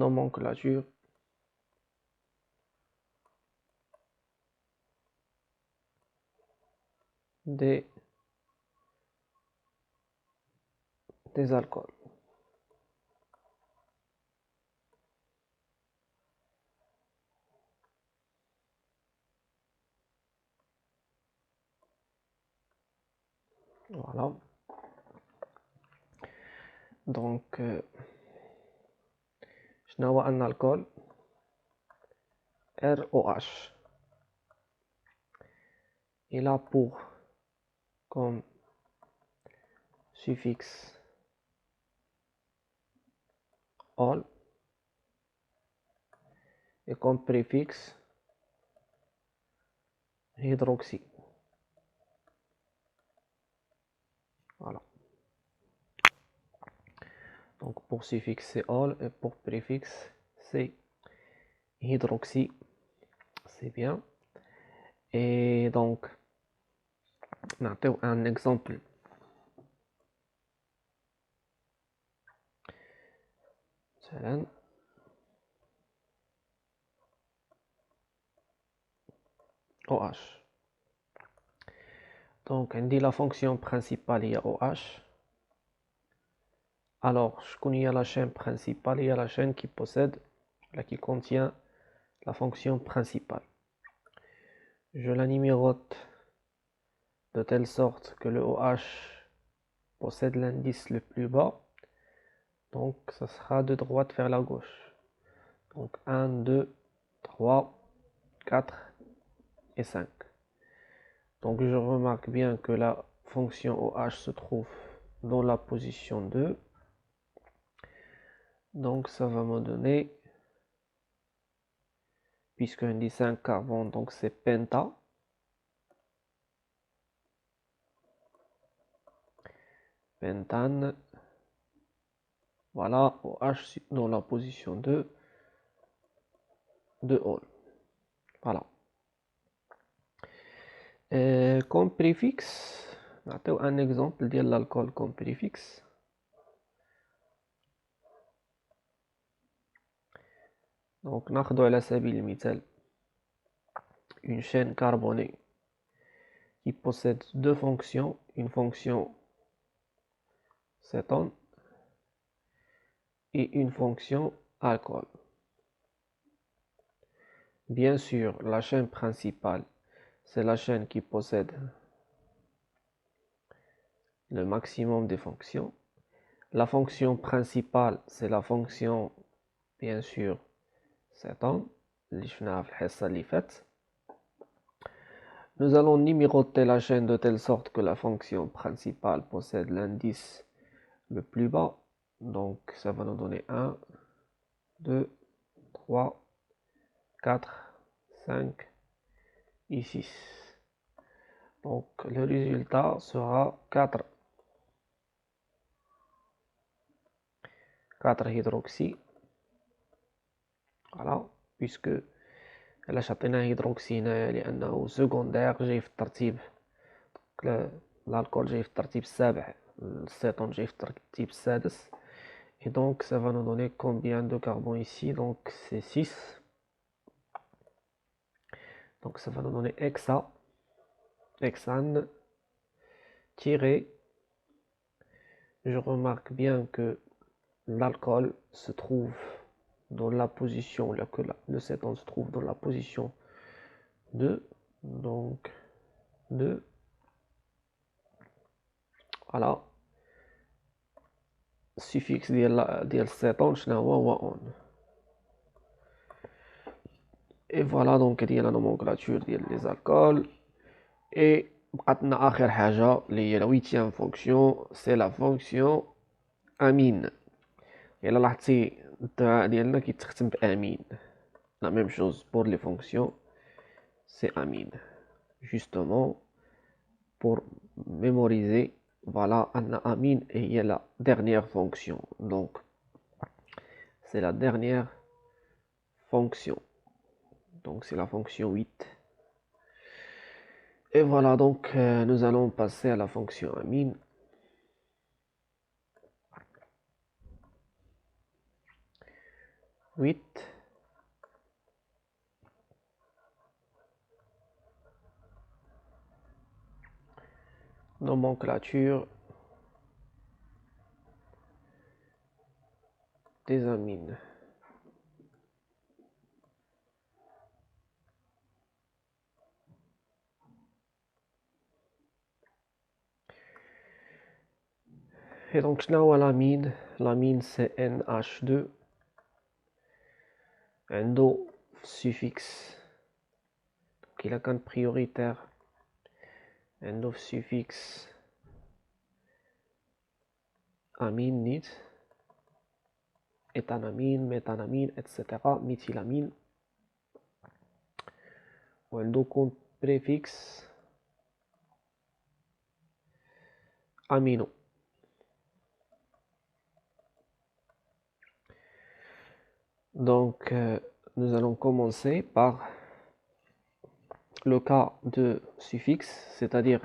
nomenclature des alcools. Voilà. Donc, je n'ai un alcool ROH. Il a pour comme suffixe ol et comme préfixe hydroxy. Voilà. Donc pour suffixe c'est ol et pour préfixe c'est hydroxy. C'est bien. Et donc, on a un exemple. مثلا OH. Donc, on dit la fonction principale, il y a OH. Alors, je connais la chaîne principale, il y a la chaîne qui possède, qui contient la fonction principale. Je la numérote de telle sorte que le OH possède l'indice le plus bas. Donc, ça sera de droite vers la gauche. Donc, 1, 2, 3, 4 et 5. Donc, je remarque bien que la fonction OH se trouve dans la position 2. Donc, ça va me donner, puisqu'on dit 5 carbone, donc c'est penta. Pentane. Voilà, OH dans la position 2 de ol. Voilà. Comme préfixe, un exemple de l'alcool comme préfixe. Donc, ناخذ على سبيل المثال une chaîne carbonée qui possède deux fonctions, une fonction cétone et une fonction alcool. Bien sûr, la chaîne principale, c'est la chaîne qui possède le maximum des fonctions. La fonction principale, c'est la fonction, bien sûr, cétone. Nous allons numéroter la chaîne de telle sorte que la fonction principale possède l'indice le plus bas. Donc, ça va nous donner 1, 2, 3, 4, 5 et 6. Donc, le résultat sera 4 hydroxy. Voilà, puisque علاش عطينا هيدروكسي هنايا لأنه سكوندير جاي في الترتيب. l'alcool جاي في الترتيب السابع, الcétone جاي في الترتيب السادس. Et donc, ça va nous donner combien de carbone ici? Donc, c'est 6. Donc, ça va nous donner hexane, tiré. Je remarque bien que l'alcool se trouve dans la position, que le cétone se trouve dans la position 2. Donc, 2. Voilà. Suffixe ديال الcétone شنو هو on. Et voilà donc ديال la nomenclature ديال les alcools. Et بقاتنا آخر حاجة اللي هي la 8e fonction, c'est la fonction amine. إلا لاحظتي الدعاء ديالنا كيتختم بأمين. La même chose pour les fonctions, c'est amine. Justement, pour mémoriser, voilà, amine et il y a la dernière fonction. Donc, c'est la dernière fonction. Donc, c'est la fonction 8. Et voilà, donc, nous allons passer à la fonction amine. 8. Nomenclature des amines. Et donc, l'amine c'est NH2. Endo suffixe. Donc, il a qu'un prioritaire. Endo suffixe amine, nit. Éthanamine, méthanamine, etc. Méthylamine. Ou endo compte préfixe amino. Donc, nous allons commencer par le cas de suffixe, c'est-à-dire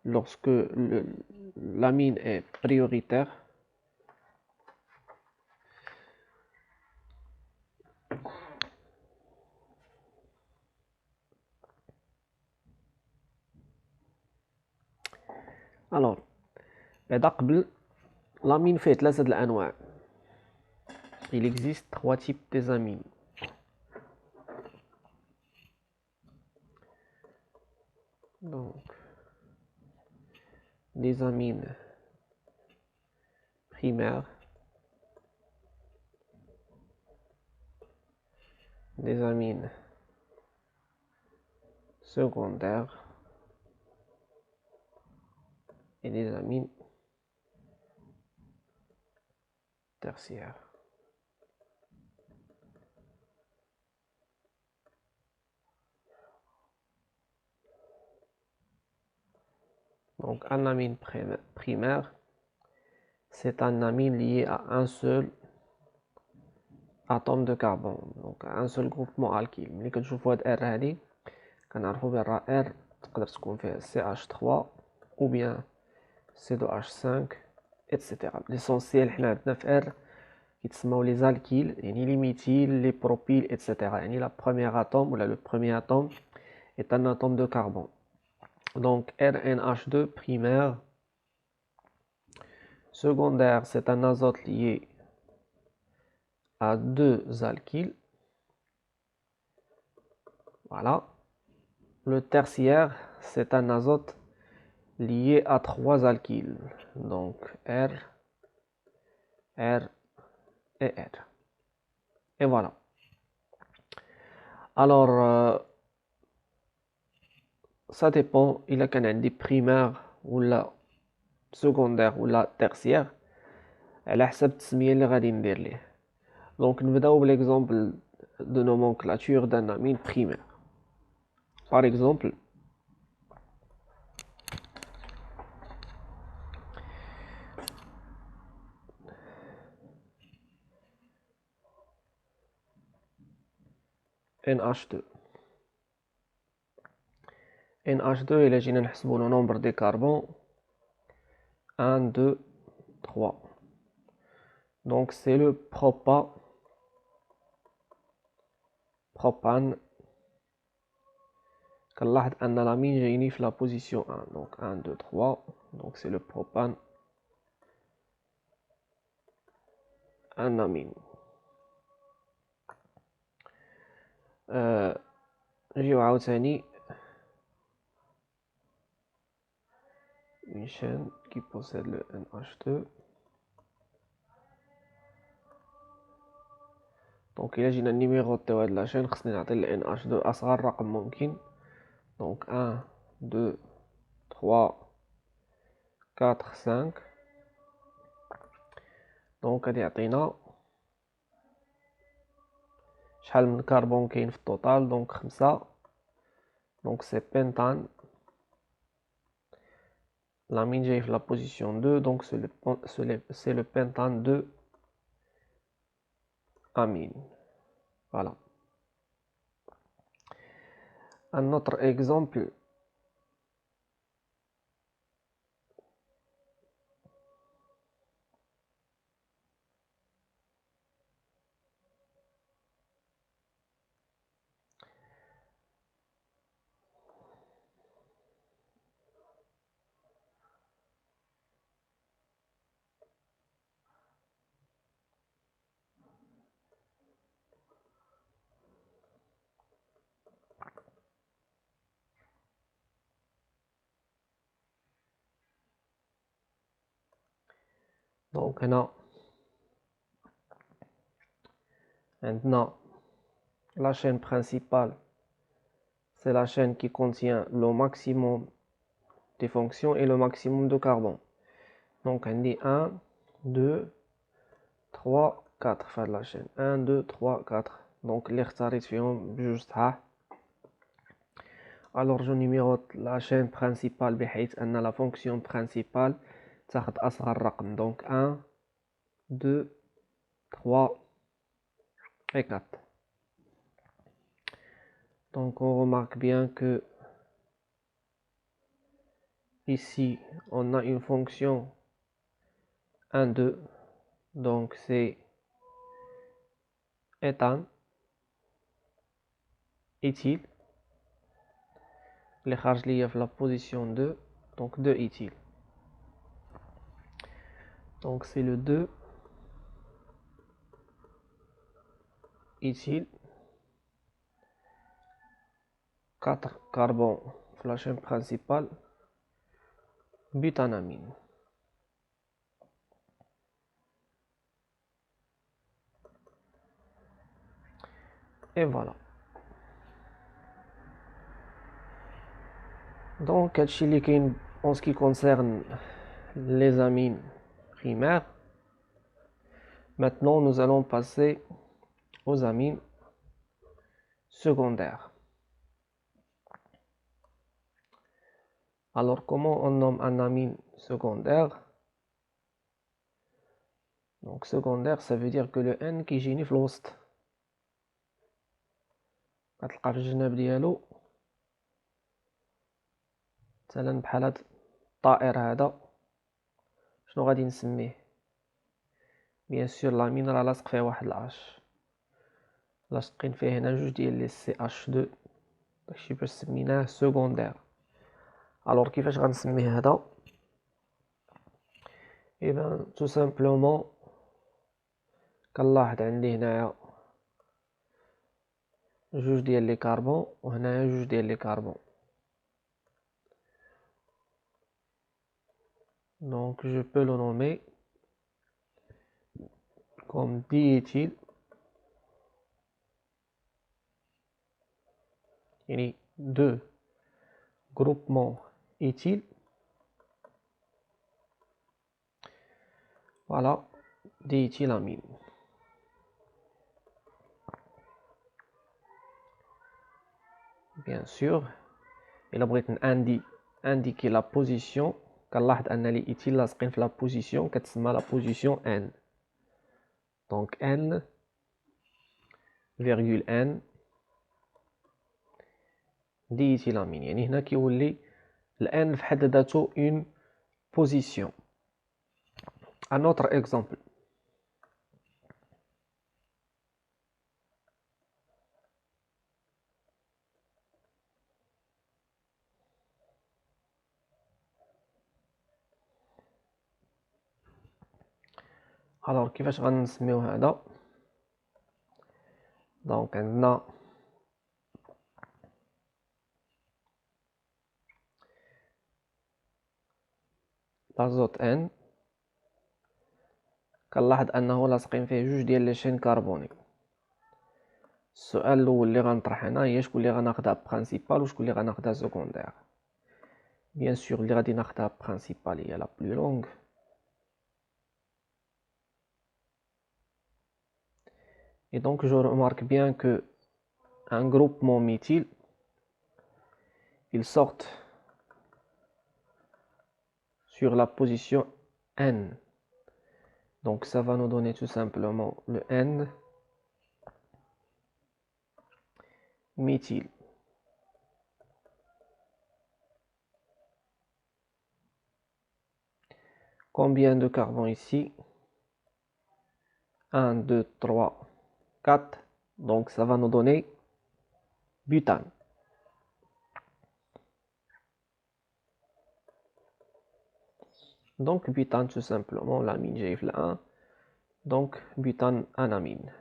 lorsque l'amine est prioritaire. Alors, بعدا قبل l'amine fait ثلاثة الأنواع. Il existe 3 types des amines. Donc, des amines primaires, des amines secondaires et des amines tertiaires. Donc, un amine primaire, c'est un amine lié à un seul atome de carbone, donc un seul groupement alkyle. ملي كنشوفوا هاد R هادي كنعرفوا بان R تقدر تكون فيها CH3 ou bien C2H5 etc. L'essentiel حنا عندنا في R كيتسموا les alkyles, يعني les méthyles, les propyles etc. يعني la première atome ou le premier atome est un atome de carbone. Donc RNH2 primaire. Secondaire, c'est un azote lié à 2 alkyles. Voilà. Le tertiaire, c'est un azote lié à 3 alkyles. Donc R, R et R. Et voilà. Alors, ça dépend. Il y a des primaires ou la secondaire ou la tertiaire. على حسب التسمية اللي غادي ندير ليه. Donc نبداو بالexemple de nomenclature d'un amine primaire. Par exemple, NH2. NH2, إلا جينا نحسبو le nombre des carbons, 1, 2, 3. Donc c'est le propane. كنلاحظ أن l'amine جايني في la position 1. Donc 1, 2, 3. Donc c'est le propane. Un amine. نجيو عاوتاني une chaîne qui possède le NH2. Donc إلا جينا نيميروطيو هاد لا chaîne خصني نعطي ل NH2 أصغر رقم ممكن. Donc 1, 2, 3, 4, 5. Donc غادي يعطينا شحال من كربون كاين في التوتال. Donc 5. Donc c'est pentane. L'amine جاي في la position 2. Donc c'est le pentane 2 amine. Voilà. Un autre exemple. Donc هنا عندنا la chaîne principale, c'est la chaîne qui contient le maximum des fonctions et le maximum de carbone. Donc on dit 1, 2, 3, 4 faire la chaîne. 1, 2, 3, 4. Donc les اختاريت juste صحاح. Alors je numérote la chaîne principale بحيث أن la fonction principale تاخد أصغر رقم. Donc 1, 2, 3 et 4. Donc on remarque bien que ici on a une fonction 1, 2. Donc c'est éthane, éthyle. Les charges liées à la position 2, donc 2 éthyle. Donc c'est le 2 éthyle, 4 carbone, la chaîne principale, butanamine. Et voilà. Donc, en ce qui concerne les amines primaires, maintenant nous allons passer aux amines secondaires. Alors, comment on nomme un amine secondaire? Donc, secondaire, ça veut dire que le N qui gêne في الوسط. غتلقى في الجناب ديالو مثلا بحال هاد الطائر هذا شنو غادي نسميه؟ بيان سور لامين راه لاصق فيه واحد الاش، لاصقين فيه هنا جوج ديال لي سي اش 2، داكشي باش سميناه سكوندير. الوغ كيفاش غنسميه هذا؟ اي بان تو سامبلومون كنلاحظ عندي هنايا جوج ديال لي كربون وهنايا جوج ديال لي كربون. Donc je peux le nommer comme diéthyl, yani deux groupements éthyl. Voilà, diéthylamine. Bien sûr, il a indiquer la position. كنلاحظ ان لي ايتيل لاصقين في لا بوزيسيون كتسمى لا بوزيسيون ان. دونك ان فيرغول ان دييتيلامين، يعني هنا كيولي الان في حد ذاته اون بوزيسيون. ان اوتر اكزامبل، الوغ كيفاش غنسميو هذا؟ دونك عندنا لازوت ان، كنلاحظ انه لاصقين فيه جوج ديال لي شين كربوني. السؤال الاول اللي غنطرح هنا هي شكون اللي غناخدها برينسيبال وشكون اللي غناخدها سكوندير. بيان سور اللي غادي ناخدها برينسيبال هي لا بلو لونغ. Et donc je remarque bien que un groupement méthyle, ils sortent sur la position N. Donc ça va nous donner tout simplement le N méthyle. Combien de carbone ici? 1, 2, 3, 4. Donc ça va nous donner butane. Donc butane tout simplement, l'amine j'ai fait 1. Donc butane anamine.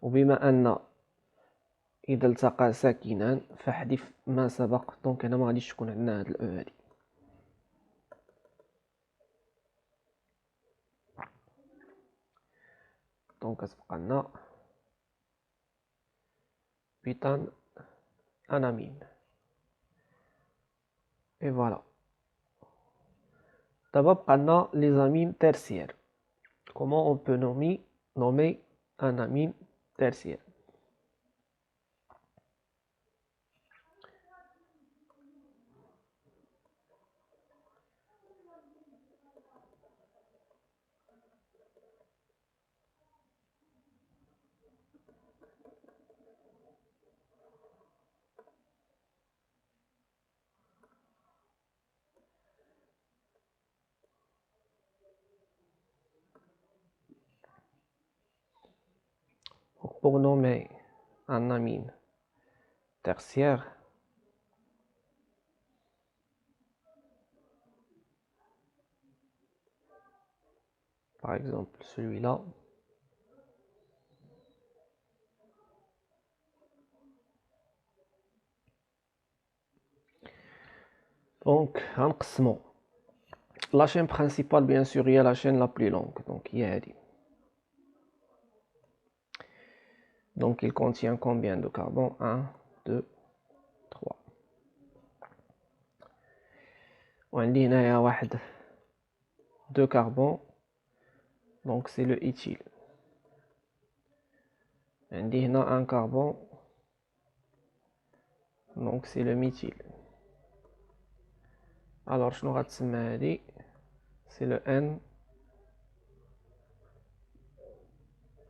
وبما أن إذا التقى ساكنان فاحذف ما سبق. دونك هنا ما غاديش تكون عندنا هاد الأو هادي. دونك كتبقى لنا بيتان أنامين. Et voilà. D'abord, on a les amines tertiaires. Comment on peut nommer un amine tertiaire? Pour nommer un amine tertiaire, par exemple celui-là, donc enqسمو. La chaîne principale, bien sûr, il y a la chaîne la plus longue, donc il y a dit. Donc il contient combien de carbone? 1, 2, 3. وعندي هنايا واحد 2 carbone, donc c'est le éthyle. عندي هنا un carbone, donc c'est le méthyle. Alors شنو غتسمى هادي؟ c'est le N.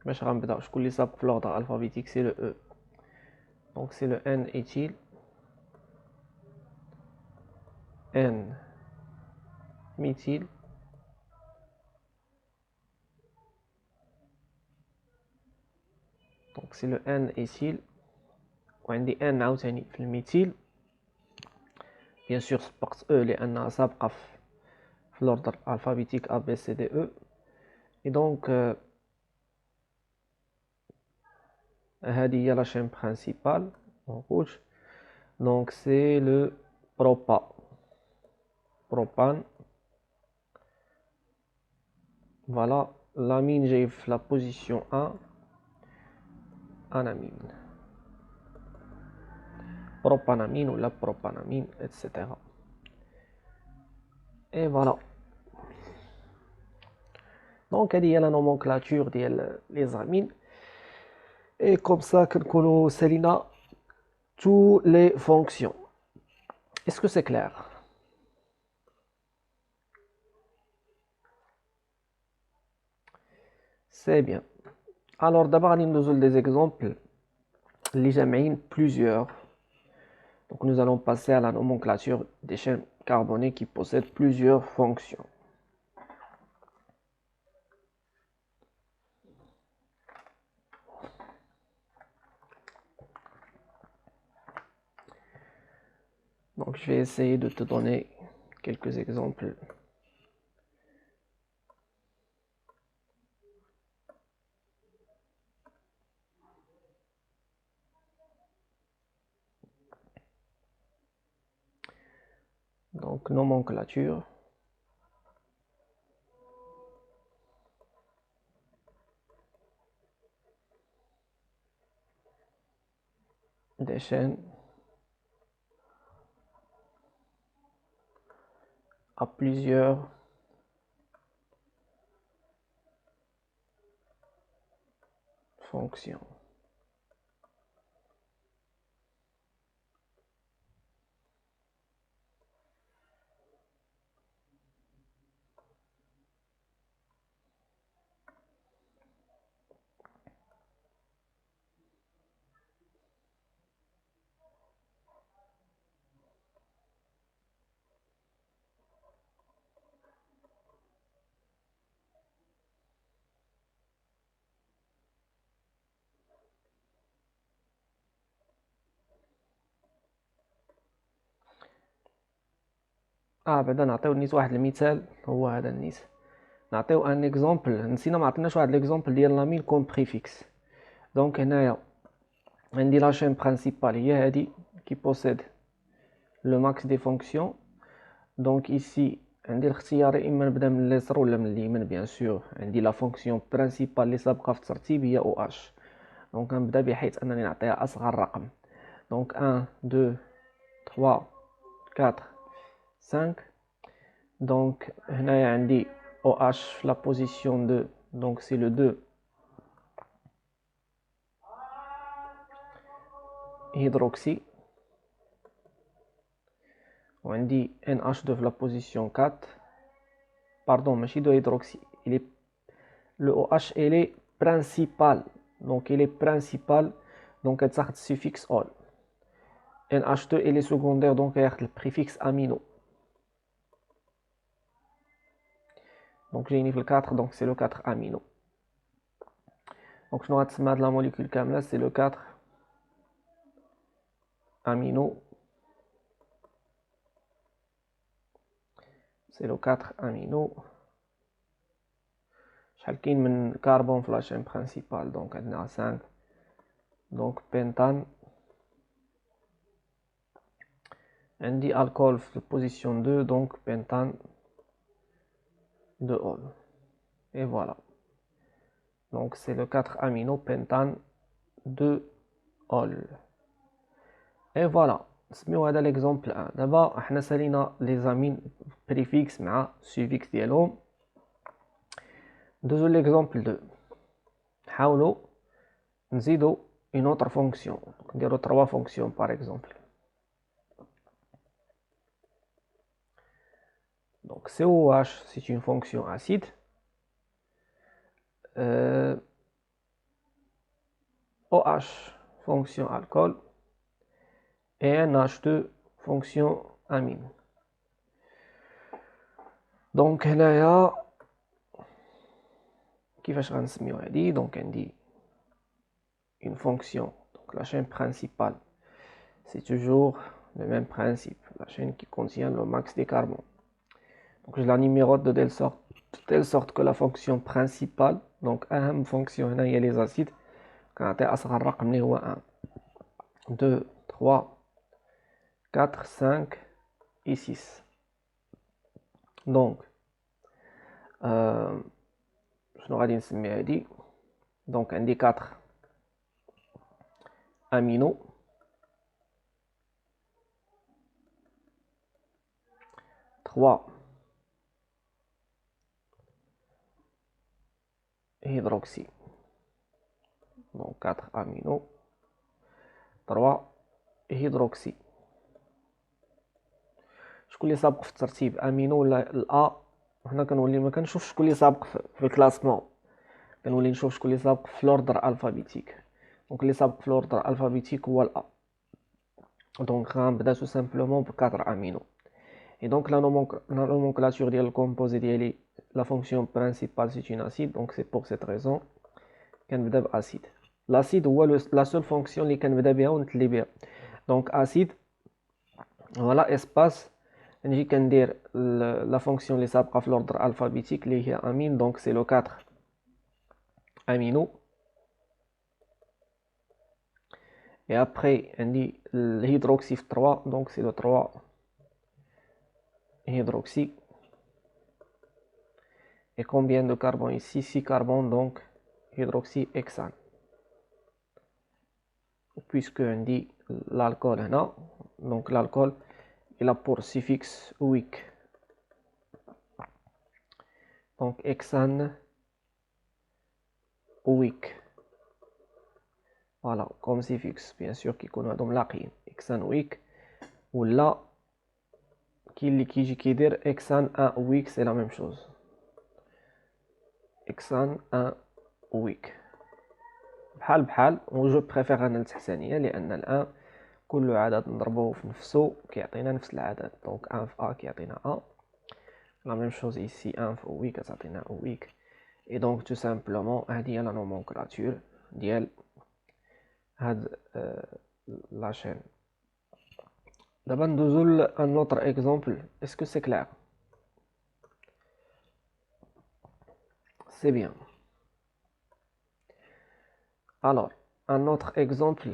باش غنبداو شكون اللي سابق في l'ordre alphabétique؟ c'est le E. Donc c'est le N éthyle, N méthyle, donc c'est le N éthyle. وعندي N عاوتاني في الميثيل. bien sûr سبقت E لأنها سابقة في l'ordre alphabétique A B C D E. et donc هذه هي la chaîne principale en rouge. donc c'est le propane. voilà, l'amine j'ai la position 1, anamine, propanamine ou la propanamine, etc. et voilà. donc هذه هي la nomenclature ديال les amines. et comme ça كنكونوا سالينا tous les fonctions. est-ce que c'est clair? c'est bien. alors d'abord غادي ندوزو des exemples اللي جامعين plusieurs. donc nous allons passer à la nomenclature des chaînes carbonées qui possèdent plusieurs fonctions. donc je vais essayer de te donner quelques exemples. donc nomenclature des chaînes à plusieurs fonctions. بعدا نعطيو نيت واحد المثال هو هذا النيت. نعطيو ان اكزومبل، نسينا ما عطيناش واحد ليكزومبل ديال لامين كوم بريفيكس. دونك هنايا عندي la chaîne principale هي هذه qui possède le max des fonctions. Donc ici عندي الاختيار يا اما نبدا من اليسار ولا من اليمين. بيان سور عندي لا فونكسيون برينسيبال اللي سابقه في الترتيب هي او اش. دونك غنبدا بحيث انني نعطيها اصغر رقم. دونك 1 2 3 4 5. دونك هنايا عندي او اش في لا بوزيسيون 2. دونك سي لو 2 هيدروكسي. وعندي NH2 في la position 4. Pardon, ماشي 2 hydroxy. Le OH il est principal. Donc il est principal. Donc elle a le suffixe ol. NH2 il est secondaire. Donc elle a le préfixe amino. Donc j'ai une le 4. Donc c'est le 4 amino. Donc je vais de la molécule kamla. C'est le 4 amino. C'est le 4 amino. شحال من carbone في la chaîne principale. Donc عندنا 5. Donc pentane. عندي alcool في position 2. Donc pentane de ol. Et voilà. Donc c'est le 4 amino pentane de ol. Et voilà. نسميو هذا l'exemple 1. دابا احنا سالينا les amines préfixe مع suffixe ديالهم. ندوزو l'exemple 2. نحاولوا نزيدو une autre fonction. نديرو 3 fonctions par exemple. Donc COH c'est une fonction acide. OH fonction alcool. Et NH2 fonction amine. Donc هنايا كيفاش غنسميو هادي. donc عندي une fonction. Donc la chaîne principale c'est toujours le même principe, la chaîne qui contient le max des carbones. Donc je la numérote de telle sorte que la fonction principale, donc أهم fonction هنا هي les acides, كنعطي أصغر رقم اللي هو 1 2 3 4 5 et 6. Donc شنو غادي نسمي هادي. donc عندي 4 amino, 3 hydroxy. donc 4 amino 3 hydroxy. شكون اللي سابق في الترتيب امينو ولا الا؟ هنا كنولي ما كنشوف شكون اللي سابق في الكلاسمون. كنولي نشوف شكون اللي سابق في لوردر الفابيتيك. دونك اللي سابق في لوردر الفابيتيك هو الا. دونك غنبدا تو سامبلومون ب 4 امينو. et donc la nomenclature ديال الكومبوزي ديالي la fonction principale c'est une acide. donc c'est pour cette raison كنبدا باسيد. l'acide هو la seule fonction اللي كنبدا بها ونتلي بها. donc acide voilà espace نجي كندير la fonction اللي سابقه في l'ordre alphabétique اللي هي amine. donc c'est le 4 amino. et après عندي الهيدروكسي في 3. donc c'est le 3 hydroxy. et combien de carbone ici? 6 carbone. donc hydroxyhexane. puisque عندي l'alcool هنا. donc l'alcool il a pour suffixe -ique. donc hexane -ique. voilà comme suffixe bien sûr كيكونوا هادو ملاقيين hexane -ique. ولا كاين اللي كيجي كيدير hexane -ique c'est la même chose. hexane -ique بحال بحال. وجو بريفير انا التحتانيه لان الان كل عدد نضربوه في نفسه كيعطينا نفس العدد. دونك 1 في a كيعطينا a. la même chose ici 1 في oui كتعطينا oic. et donc tout simplement هذه هي la nomenclature ديال هاد la chaîne. دابا ندوزو ل un autre exemple. est-ce que c'est clair? c'est bien. alors un autre exemple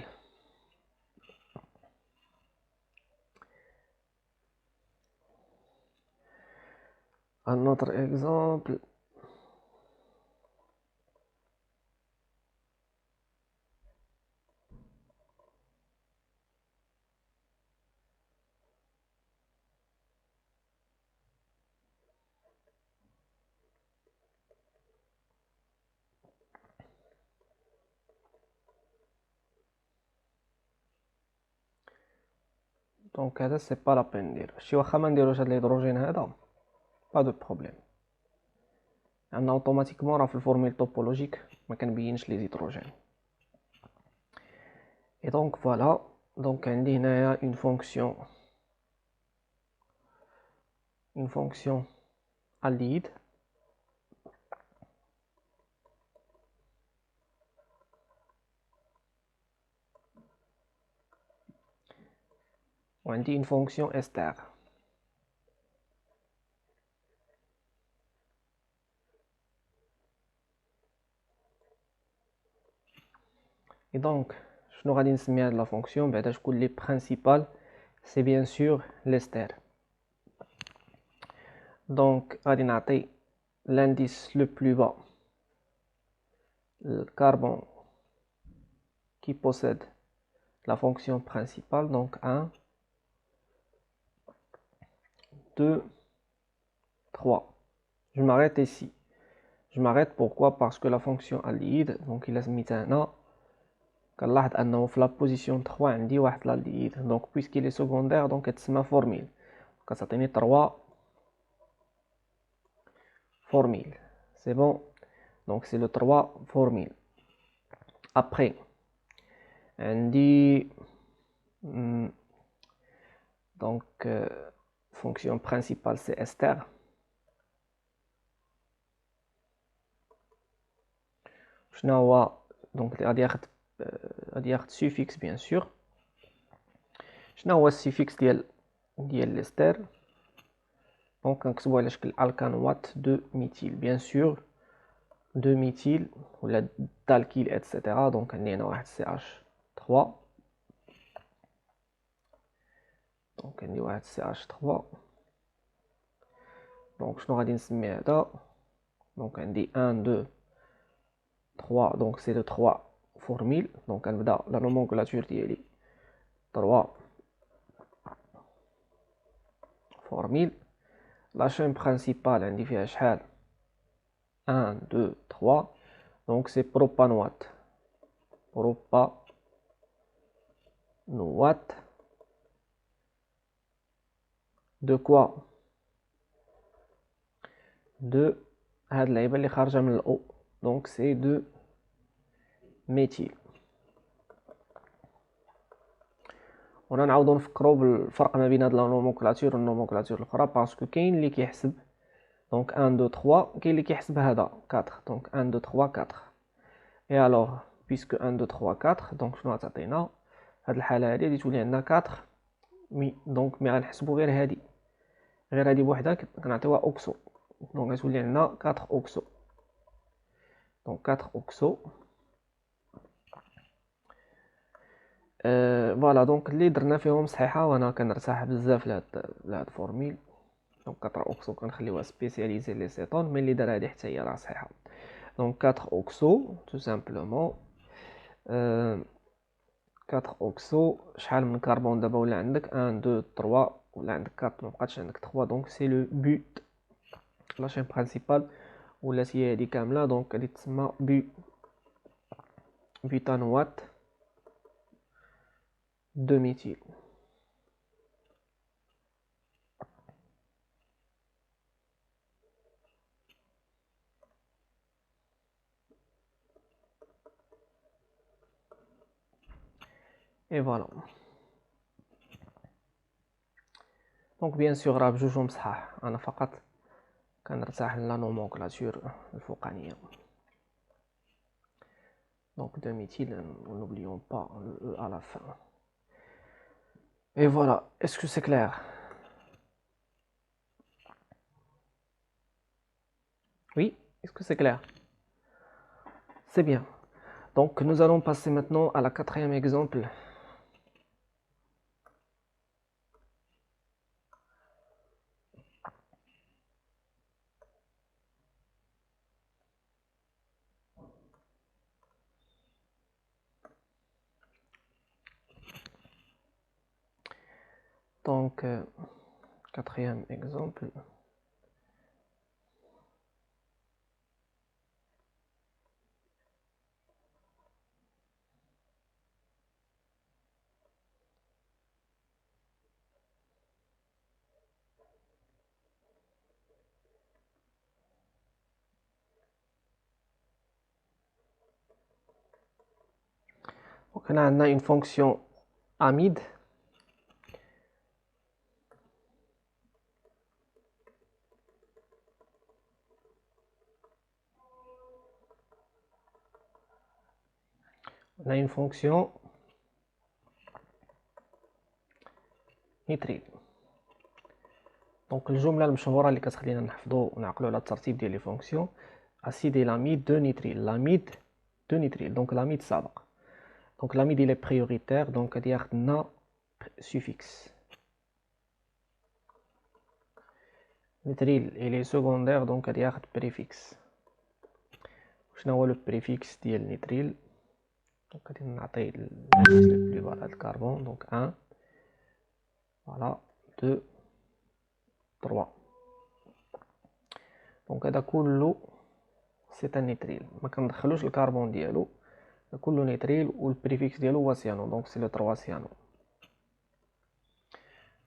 Un autre exemple. Donc هذا c'est pas la peine نديرو شي واخا ما نديروش هاد الهيدروجين هذا pas de problème عندنا اوتوماتيكمون راه في الفورميل توبولوجيك ما كنبينش لي هيدروجين. Et donc voilà, donc عندي هنايا une fonction alide وعندي une fonction ester. Et donc شنو غادي نسمي هاد لا فونكسيون بعدا شكون لي برينسيبال سي بيان سور l'ester. Donc غادي نعطي l'indice le plus bas le carbone qui possède la fonction principale, donc 1, 2, 3. Je m'arrête ici. Je m'arrête pourquoi? Parce que la fonction aldehyde, donc il a mis un كنلاحظ انه في la position 3 عندي واحد l'aldehyde. Donc puisqu'il est secondaire, donc كتسمى formyle. كتعطيني 3 formyle. C'est bon. Donc c'est le 3 formyle. Après عندي donc fonction principale c'est ester. شنو هو donc غادي ياخد suffix bien sûr. شنو هو السيفيكس ديال l'ester؟ donc كنكتبوه على شكل alcanoate de méthyle bien sûr, de méthyle ولا d'alkyle etc. donc عندي هنا واحد CH3 donc عندي واحد CH3 donc شنو غادي نسمي هذا؟ donc عندي 1 2 3 donc c'est le 3 formule. donc غنبدا la nomenclature ديالي 3 formule. La chaîne principale عندي فيها شحال 1 2 3 donc c'est propanoate de quoi de هاد اللعيبه اللي خارجه من الاو donc c'est de méthyle. ونا نعاودو نفكروا بالفرق ما بين هاد لا نومونكلاتور والنومونكلاتور الاخرى باسكو كاين اللي كيحسب donc 1 2 3 كاين اللي كيحسب هذا 4 donc 1 2 3 4 et alors puisque 1 2 3 4 donc شنو غتعطينا هاد الحاله هادي غادي تولي عندنا 4 donc مي غنحسبوا غير هادي بوحدها كنعطيوها اوكسو donc غتولي عندنا 4 اوكسو donc 4 اوكسو. فوالا دونك اللي درنا فيهم صحيحه وانا كنرتاح بزاف لهاد فورميل. دونك 4 اوكسو كنخليوها سبيسياليزي لي سيتون مي اللي دار هادي حتى هي راه صحيحه. دونك 4 اوكسو تو سامبلومون 4 اوكسو شحال من كربون دابا ولا عندك 1 2 3 ولا عندك 4 مبقاتش عندك 3 دونك سي لو بوت لا شين برينسيپال ولا هي هادي كامله دونك غادي تسمى بوتانوات de méthyle. Et voilà. Donc bien sûr راه بجوجهم صحاح انا فقط كنرتاح لا نومونكلاتور الفوقانيه. Donc de méthyle, n'oublions pas le E à la fin. Et voilà, est-ce que c'est clair? Oui, est-ce que c'est clair? C'est bien. Donc nous allons passer maintenant à la quatrième exemple. Donc, quatrième exemple. Donc, on a une fonction amide. On a une fonction نيتريل. دونك الجمله المشهوره اللي كتخلينا نحفظوا ونعقلوا على الترتيب ديال لي فونكسيون اسيد لاميد دو نيتريل لاميد دو نيتريل. دونك لاميد سابق. دونك لاميد il est prioritaire دونك غادي ياخذ لنا سوفيكس. نيتريل il est secondaire دونك غادي ياخذ بريفيكس. شنو هو لو بريفيكس ديال نيتريل؟ دونك غادي نعطي الانديس لو بلو بار هاد الكربون دونك 1 فوالا 2 3. دونك هذا كله سي ان نيتريل ما كندخلوش الكربون ديالو كله نيتريل والبريفيكس ديالو هو سيانو دونك سي لو 3 سيانو.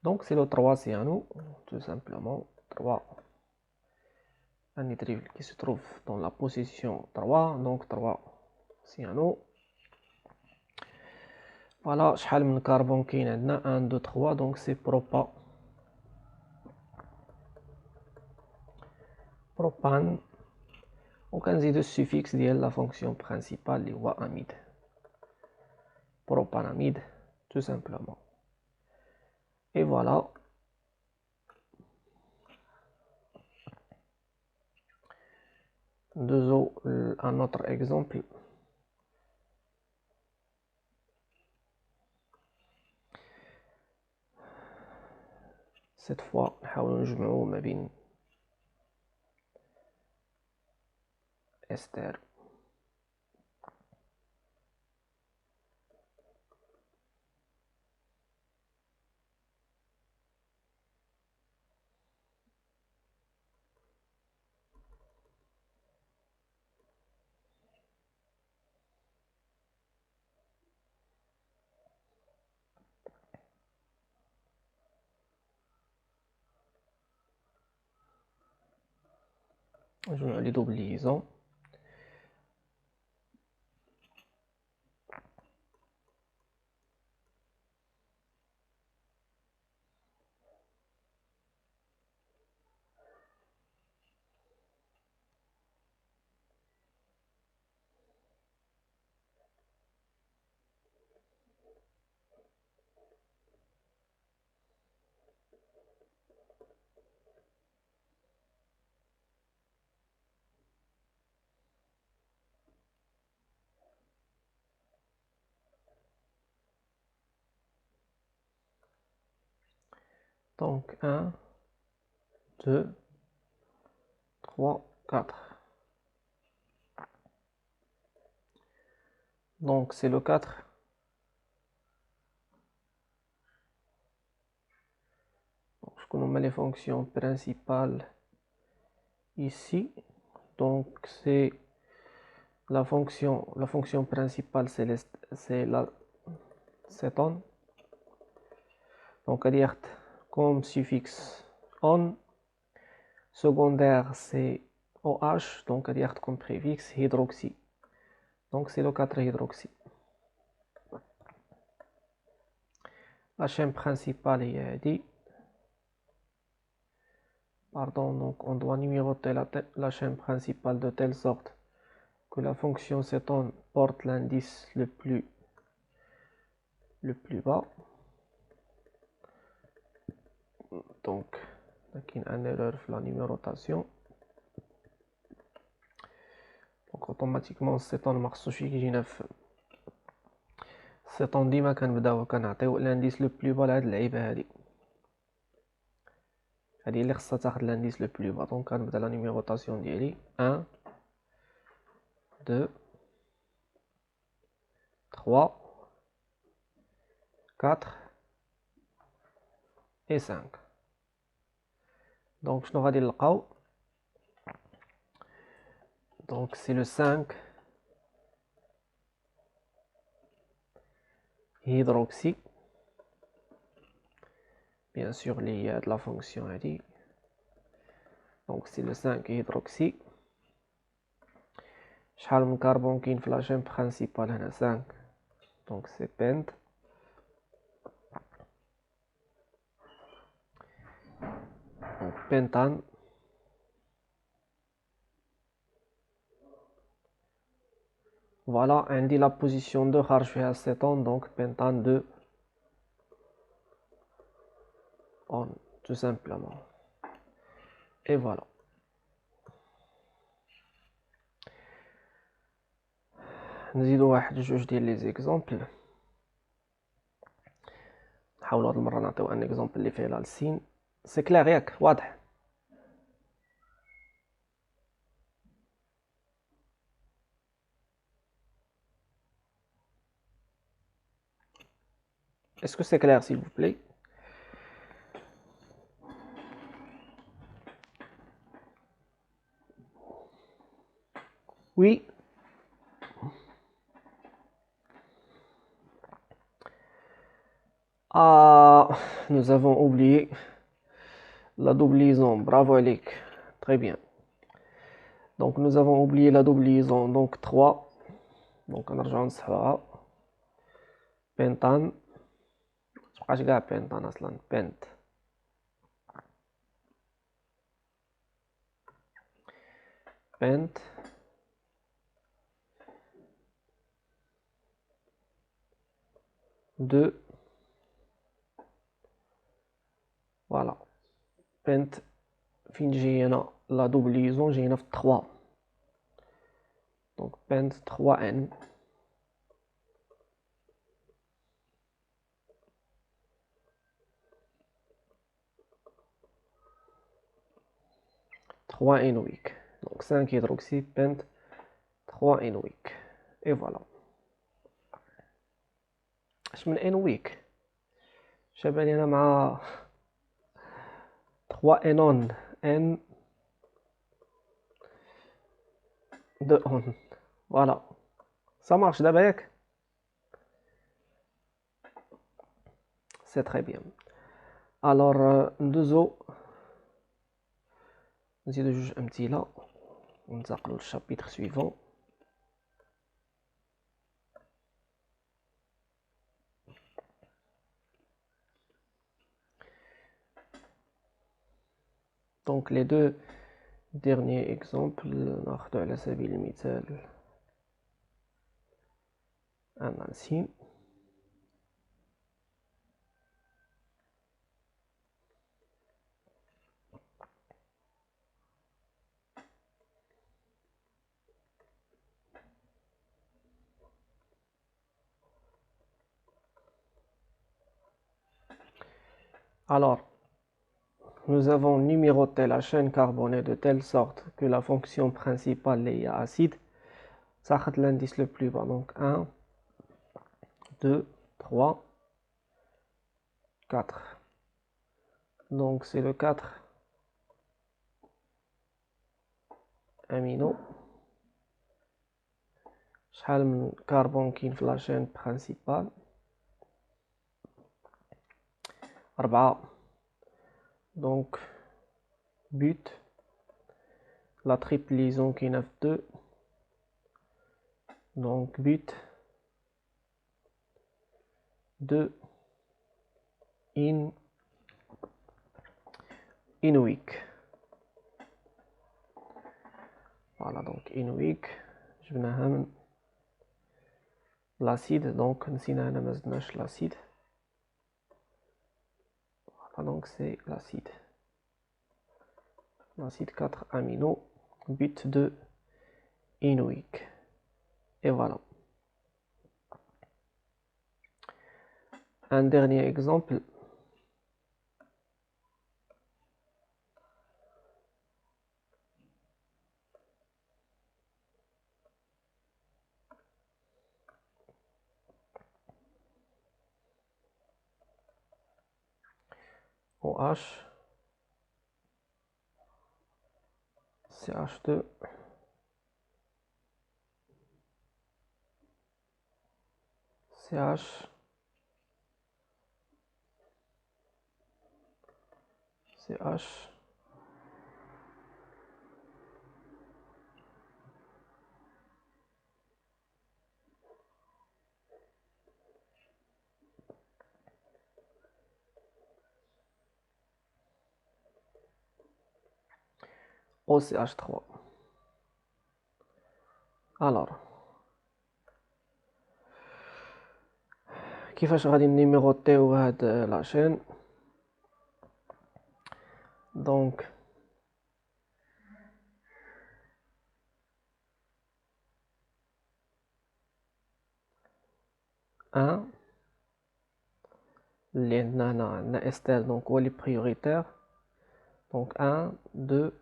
دونك سي لو 3 سيانو tout simplement 3 un nitrile qui se trouve dans la position 3 donc 3 سيانو. فوالا شحال من كربون كاين عندنا 1 2 3 دونك سي بروبان. وكنزيدو السوفيكس ديال لا فونكسيون برينسيبال اللي هو اميد بروباناميد tout simplement. Et voilà. Un autre exemple. Cette fois نحاولوا نجمعوا ما بين استر نجمعوا لي دوبل ليزون. Donc 1 2 3 4. Donc c'est le 4. Je connais les fonctions principales ici. Donc c'est la fonction principale c'est la cétone. Donc elle est comme suffixe on. Secondaire c'est OH. Donc elle est comme préfixe hydroxy. Donc c'est le 4 hydroxy. La chaîne principale est dit. Pardon, donc on doit numéroter la chaîne principale de telle sorte que la fonction cétone porte l'indice le plus bas. Donc, il y a une erreur dans la numérotation. Donc automatiquement cétone marche يجي 9. cétone ديما كنبداو كنعطيو l'indice le plus bas لهاد اللعيبه هادي. هادي اللي خصها تاخد l'indice le plus bas. Donc كنبدا la numérotation ديالي 1 2 3 4 et 5. Donc, je n'aurai dit le cas. Donc, c'est le 5 hydroxy. Bien sûr, il y a de la fonction à dire. Donc, c'est le 5 hydroxy. شحال من carbone كاين في la chaîne principale هنا 5. Donc, c'est pent. Donc, pentane. Voilà, on dit la position de charge à acétone, donc pentane 2 on, tout simplement. Et voilà. نزيدو واحد جوج ديال لي زيكزامبل. نحاولو هاد المرة نعطيو ان اكزامبل اللي فيه لا السين. سي كلير ياك واضح؟ Est-ce que c'est clair, s'il vous plaît? Oui. Ah, nous avons oublié la double liaison. Bravo, Alec. Très bien. Donc, nous avons oublié la double liaison. Donc, 3. Donc, on a ça. Pentane. Je vais pentane, aslan. Pent. Pent. Deux. Voilà. Pent. Fin j'ai la double liaison, j'ai 3. Donc, pent 3N. Trois enoïques. Donc 5 hydroxy, pent, 3 enoïques. Et voilà. Je mets enoïque. Je vais aller à 3 enon. N. 2 on. Voilà. Ça marche d'abord. C'est très bien. Alors, deux eaux. نزيدو جوج أمثلة وننتقلوا للشابيتر suivant. Donc les deux derniers exemples, ناخذ على سبيل المثال un alcine. Alors, nous avons numéroté la chaîne carbonée de telle sorte que la fonction principale est acide. Ça fait l'indice le plus bas. Donc 1, 2, 3, 4. Donc c'est le 4 amino. شحال من carbone كاين في la chaîne principale. 4. Donc but. La triple liaison qui est 2. Donc but 2 enoïque. Voilà, donc enoïque. Je vais l'acide, donc l'acide. Voilà, donc c'est l'acide. L'acide 4 amino, but 2 enoïque. Et voilà. Un dernier exemple. OH, CH2, CH, CH, OCH3. Alors, كيفاش غادي نيميروطيو هاد لاشين؟ دونك ان اللي عندنا استر دونك هو اللي بريوريتير. دونك 1 2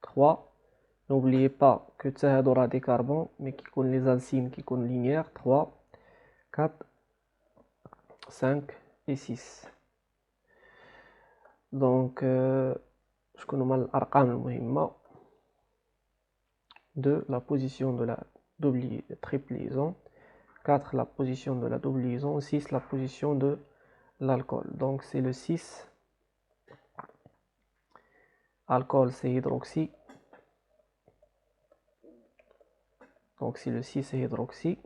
3. N'oubliez pas que حتى هادو راه دي كربون مي كيكون لي زالسين كيكون لينيير. 3 4 5 et 6. دونك شكون هما الارقام المهمه؟ 2 la position de la triple liaison, 4 la position de la double liaison, 6 la position de l'alcool. Donc c'est le 6. Alcool c'est hydroxy. Donc si le 6 c'est hydroxy,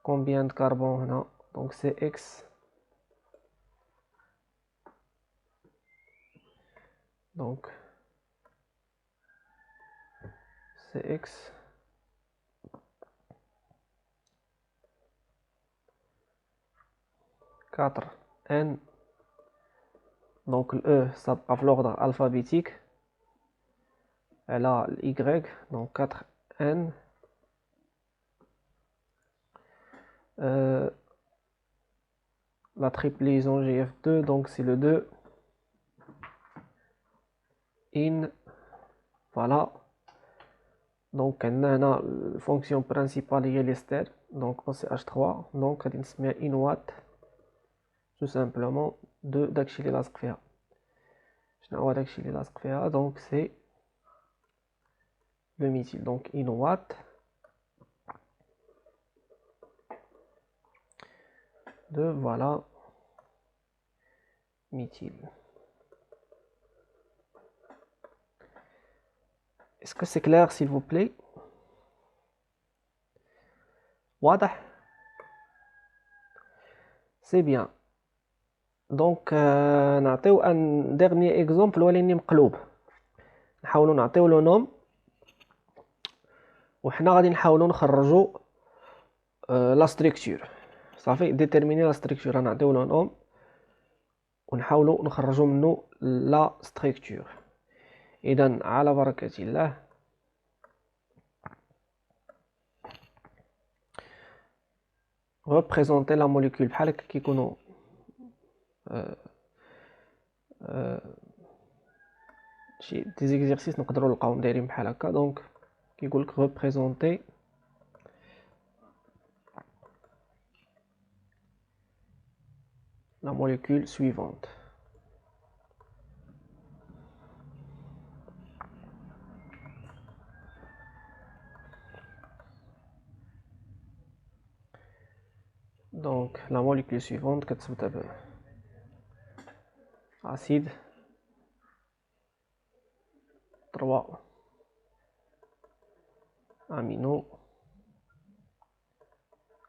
combien de carbone là? Donc c'est X. Donc c'est X. Quatre N. Donc le E ça va l'ordre alphabétique. Et là le Y. Donc 4 N. La triple liaison GF2, donc c'est le 2 in. Voilà. Donc on a la fonction principale est l'ester, donc OCH3. Donc on se met in watt tout simplement de داكشي اللي لاصق فيها. شنو هو داكشي اللي لاصق فيها؟ donc c'est le méthyle. donc in watt de voilà méthyle. Est-ce que c'est clair s'il vous plaît? واضح؟ c'est bien. donc نعطيو ان dernier exemple ولكن مقلوب. نحاولوا نعطيو له نوم وحنا غادي نحاولوا نخرجوا لا ستركتور. صافي ديتيرميني لا ستركتور نعطيو له نوم ونحاولوا نخرجوا منه لا ستركتور. اذا على بركه الله représenter la molécule بحال هكا كيكونوا شي دي زيكزيرسيس نقدروا نلقاوهم دايرين بحال هكا. دونك كيقول لك représenter la molécule suivante. Donc la molécule suivante كتبدا ب acide 3 amino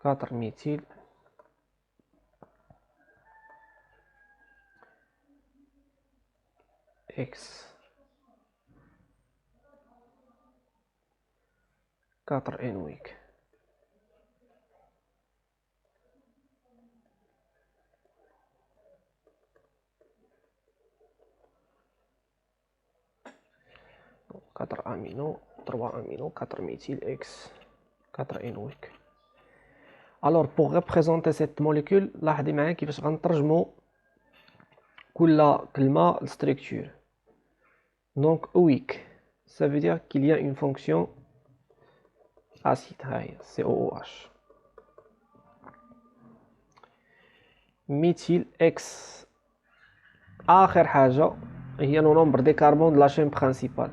4 méthyle X 4 NOx. Donc 4 amino 3 amino 4 méthyle X 4 NOx. Alors pour représenter cette molécule لاحظي معايا كيفاش غنترجموا كل كلمه لستركتور. Donc OIC ça veut dire qu'il y a une fonction acide, COOH. Méthyle X اخر حاجه هي لو نومبر دي كاربون دو لا شين برينسيبال.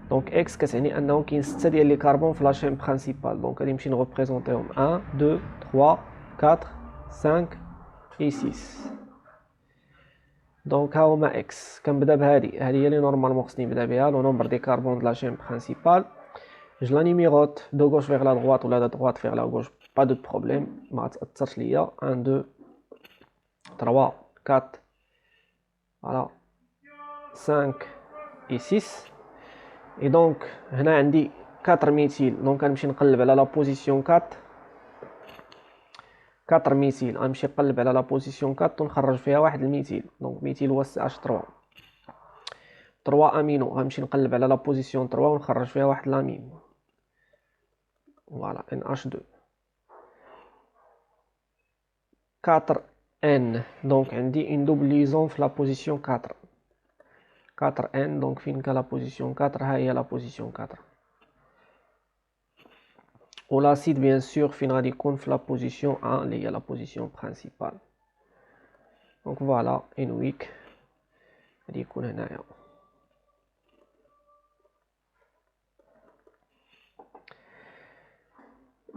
دونك اكس كتعني انه كاين 6 ديال لي كاربون في لا شين برينسيبال. دونك غادي نمشي نغوبريزونطيهم 1 2 3 4 5 et 6. دونك ها هما اكس. كنبدا بهادي، هادي هي اللي نورمالمون خصني نبدا بها، لو نومبر دي كاربون دو لا شين برينسيبال. Je la numérote de gauche vers la droite ou de droite vers la gauche, pas de problème. Il y a 1, 2, 3, 4, voilà, 5 et 6. Et donc, on a 4 méthyl. Donc, on va à la position 4. 4 méthyl. On va à la position 4. On va faire un méthyl. Donc, méthyl c'est H3. 3 amino. On va à la position 3. On va faire un l'amine. Voilà, NH2. 4N, donc on dit une double liaison dans la position 4. 4N, donc fin qu'à la position 4, il y a la position 4. Ou l'acide, bien sûr, fin dit qu'on fait la position 1, il y a la position principale. Donc voilà, une week.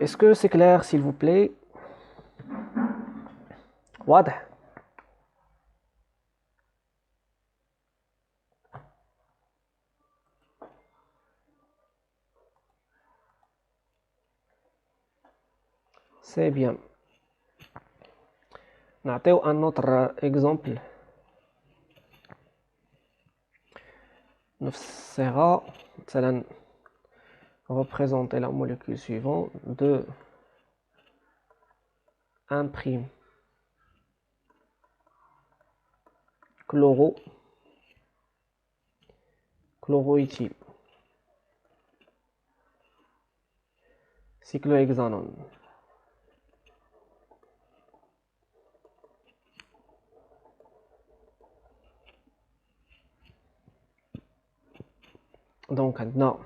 Est-ce que c'est clair, s'il vous plaît? واضح. C'est bien. نعطيو un autre exemple. نفسها مثلا représenter la molécule suivante de 1' chloroéthyle cyclohexanone. Donc maintenant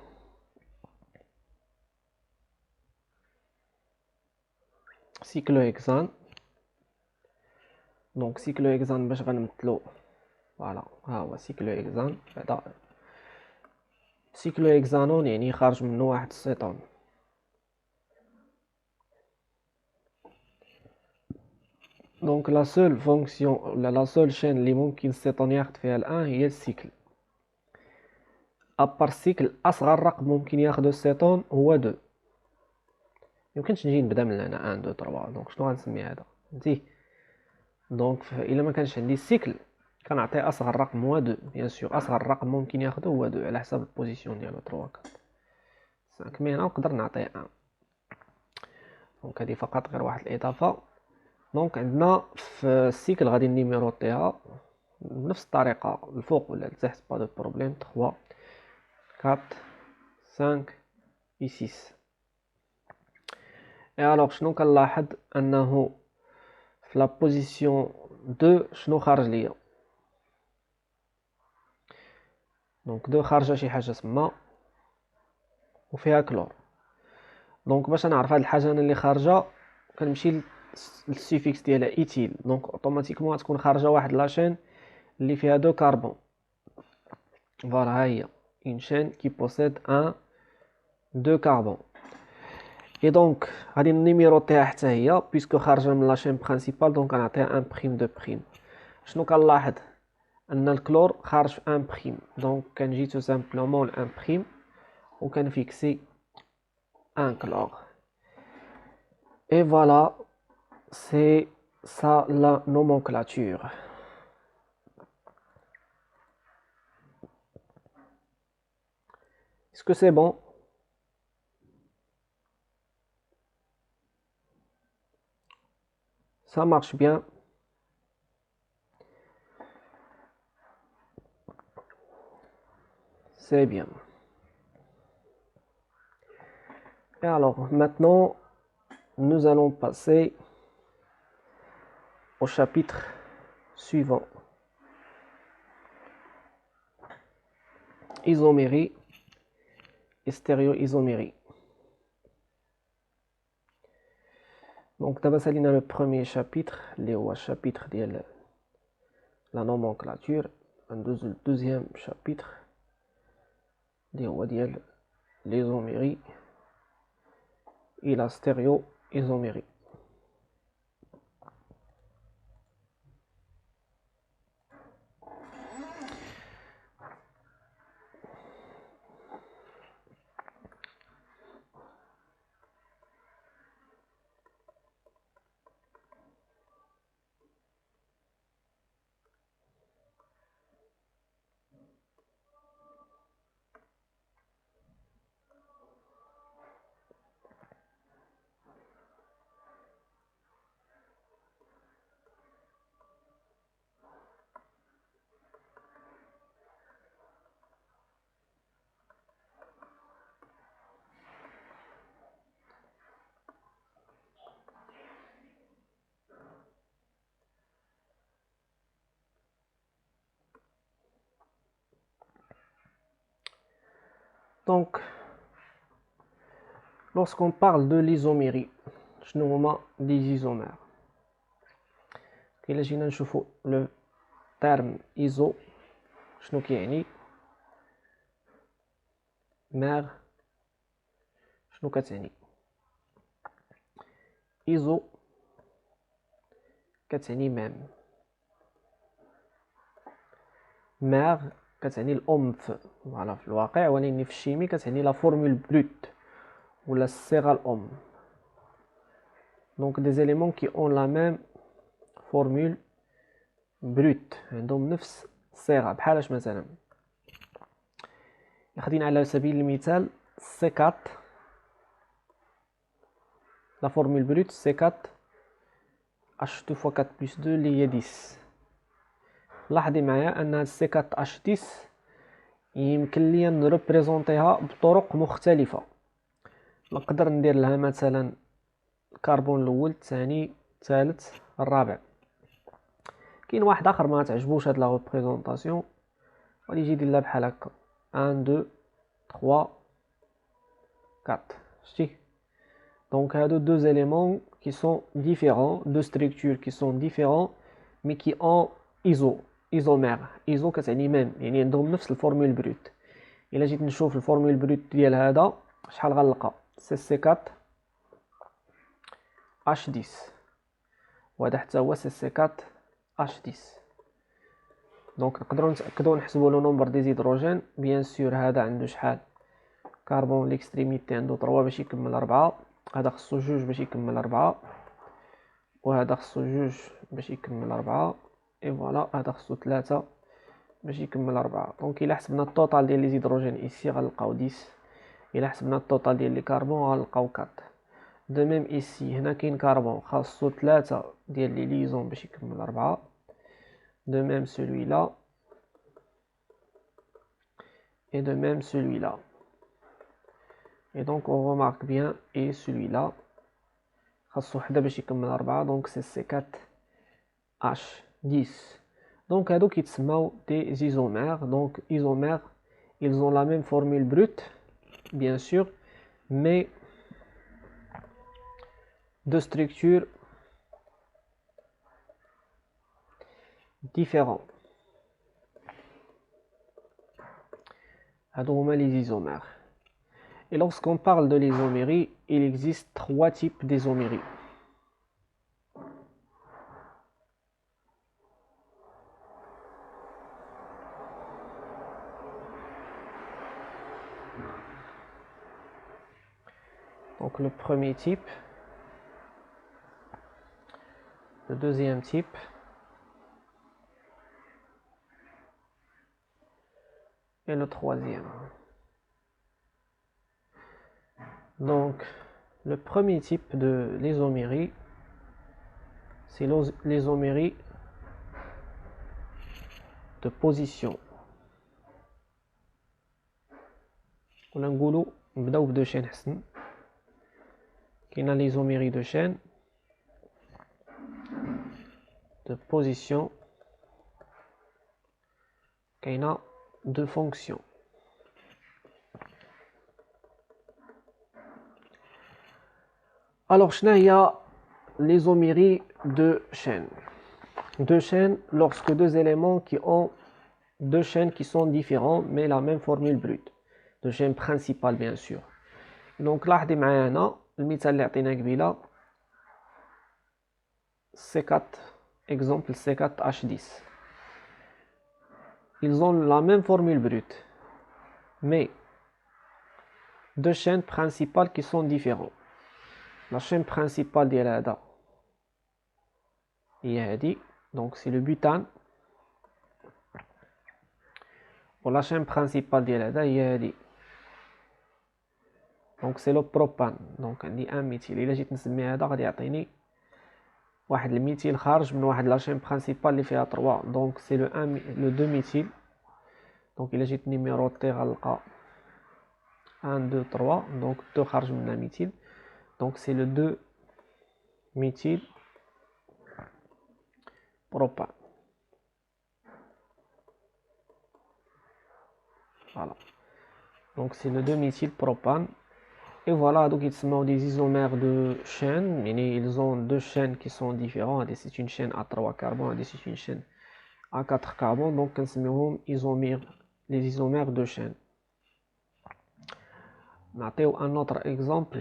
cyclohexane. Donc cyclohexane باش غنمثلو فوالا ها هو cyclohexane. هذا cyclohexanone يعني خارج منه واحد السيتون. Donc la seule fonction la seule chaîne اللي ممكن السيتون ياخد فيها الان هي السيكل. ابار السيكل اصغر رقم ممكن ياخدو السيتون هو 2. يمكنش نجي نبدا من هنا 1 2 3. دونك شنو غنسمي هذا فهمتي؟ دونك الا ما كانش عندي السيكل كنعطي اصغر رقم هو 2. بيان سور اصغر رقم ممكن ياخدو هو 2 على حسب البوزيسيون ديالو 3 4 5. مي هنا نقدر نعطي 1. دونك هذه فقط غير واحد الاضافه. دونك عندنا في السيكل غادي نيميروطيها بنفس الطريقه الفوق ولا لتحت با دو بروبليم 3 4 5 et 6. et alors شنو كنلاحظ انه في لا بوزيسيون 2 شنو خارج ليا؟ دونك 2 خارجه شي حاجه تما وفيها كلور. دونك باش نعرف هاد الحاجه انا اللي خارجه كنمشي للسيفيكس ديالها ايتيل. دونك اوتوماتيكمون غتكون خارجه واحد لاشين اللي فيها 2 كربون. فوالا ها هي une chaîne qui possède 2 carbone. Et donc غادي نيميروطيها حتى هي بيسكو خارجه من لاشين برينسيبال. دونك غنعطيها 1' 2'. شنو كنلاحظ؟ ان الكلور خارج في 1'. دونك كنجي تو سامبلومون ل 1' وكنفيكسي 1 chlore. Et voilà, c'est ça la nomenclature. Est-ce que c'est bon? Ça marche bien. C'est bien. Et alors, maintenant, nous allons passer au chapitre suivant. Isomérie et stéréoisomérie. Donc d'abord salina le premier chapitre, le chapitre de la nomenclature, un deuxième chapitre ديال l'isomérie et la stéréoisomérie. Donc, lorsqu'on parle de l'isomérie, je nomme des isomères. إلا جينا نشوفوا le terme iso شنو كيعني مير شنو كتعني iso كتعني ميم مير كتعني الأم في الواقع ولكن في الشيمي كتعني لا فورمول بروت ولا الصيغة الأم. دونك des éléments qui ont la même formule brute عندهم نفس الصيغة بحالاش مثلا خدينا على سبيل المثال C4 la formule brute C4 H2 fois 4 plus 2 اللي هي 10. لاحظي معايا أن C4 H10 يمكن لي نريبريزونطيها بطرق مختلفة. نقدر ندير لها مثلا الكربون الأول الثاني الثالث الرابع. كاين واحد آخر ما تعجبوش هاد لا ريبريزونطاسيون غادي يجي يدير لها بحال هكا 1 2 3 4 شتي. Donc هادو deux éléments qui sont différents, deux structures qui sont différents mais qui ont isomère. iso كتعني ميم يعني عندهم نفس الفورمول بروت. إلا جيت نشوف الفورمول بروت ديال هذا شحال غنلقى CC4 H10 وهذا حتى هو CC4 H10. دونك نقدروا نتأكدوا نحسبوا لو نومبر دي هيدروجين. بيان سور هذا عنده شحال كربون ليكستريميتي عنده 3 باش يكمل 4. هذا خصو 2 باش يكمل 4 وهذا خصو 2 باش يكمل 4 اي فوالا هذا خصو 3 باش يكمل 4. دونك الا حسبنا التوتال ديال لي هيدروجين ايسي غنلقاو 10. الا حسبنا التوتال ديال لي كربون غنلقاو 4. دو ميم ايسي هنا كاين كربون خاصو 3 ديال لي ليزون باش يكمل 4. دو ميم سولوي لا et de même celui-là. Et donc on remarque bien et celui-là خاصو حدا باش يكمل 4 donc c'est C4H10. donc هادو كيتسماو des isomères. donc isomères ils ont la même formule brute bien sûr mais de structure différentes. هادو هما les isomères. Et lorsqu'on parle de l'isomérie, il existe 3 types d'isomérie. Donc le premier type, le deuxième type, et le troisième. Donc, le premier type de l'isomérie, c'est l'isomérie de position. ولا نقولوا نبداو بدو شين حسن. كاينه l'isomérie de chaîne de position, كاينه de fonction. Alors شنو هي l'isomérie de chaîne؟ deux chaînes lorsque deux éléments qui ont deux chaînes qui sont différents mais la même formule brute. Deux chaînes principales bien sûr. Donc là, le مثال اللي عطينا قبيله C4, exemple C4H10. Ils ont la même formule brute, mais deux chaînes principales qui sont différentes. La chaîne principale ديال هذا هي هذه, donc c'est le butane. Pour la chaîne principale ديال هذا هي هذه, donc c'est le propane. donc عندي ان ميثيل. الا جيت نسمي هذا غادي يعطيني واحد الميثيل خارج من واحد لا شين برينسيپال اللي فيها 3, دونك سي لو 1 لو 2 ميثيل. دونك الا جيت نيميروطي غنلقى 1 2 3, دونك 2 خارج منها ميثيل, دونك سي لو 2 ميثيل بروبان. Voilà, donc c'est le 2 méthyl propane. Et voilà, donc ils sont des isomères de chaînes, ils ont deux chaînes qui sont différentes. C'est une chaîne à 3 carbones, et c'est une chaîne à 4 carbones, donc les isomères de chaînes. نعطيو un autre exemple.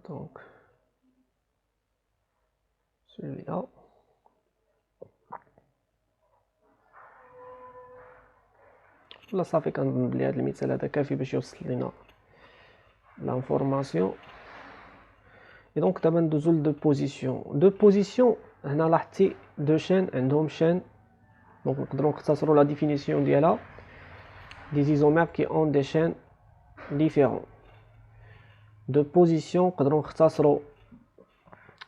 Donc celui-là. Là صافي كنظن بلي هذا المثال هذا كافي باش يوصل لنا l'information. Et donc دابا ندوزو ل دو بوزيسيون. هنا لاحظتي دو شين عندهم شين, donc نقدروا نختصروا لا ديفينيسيون ديالها des isomères qui ont des chaînes différentes. De position نقدروا نختصروا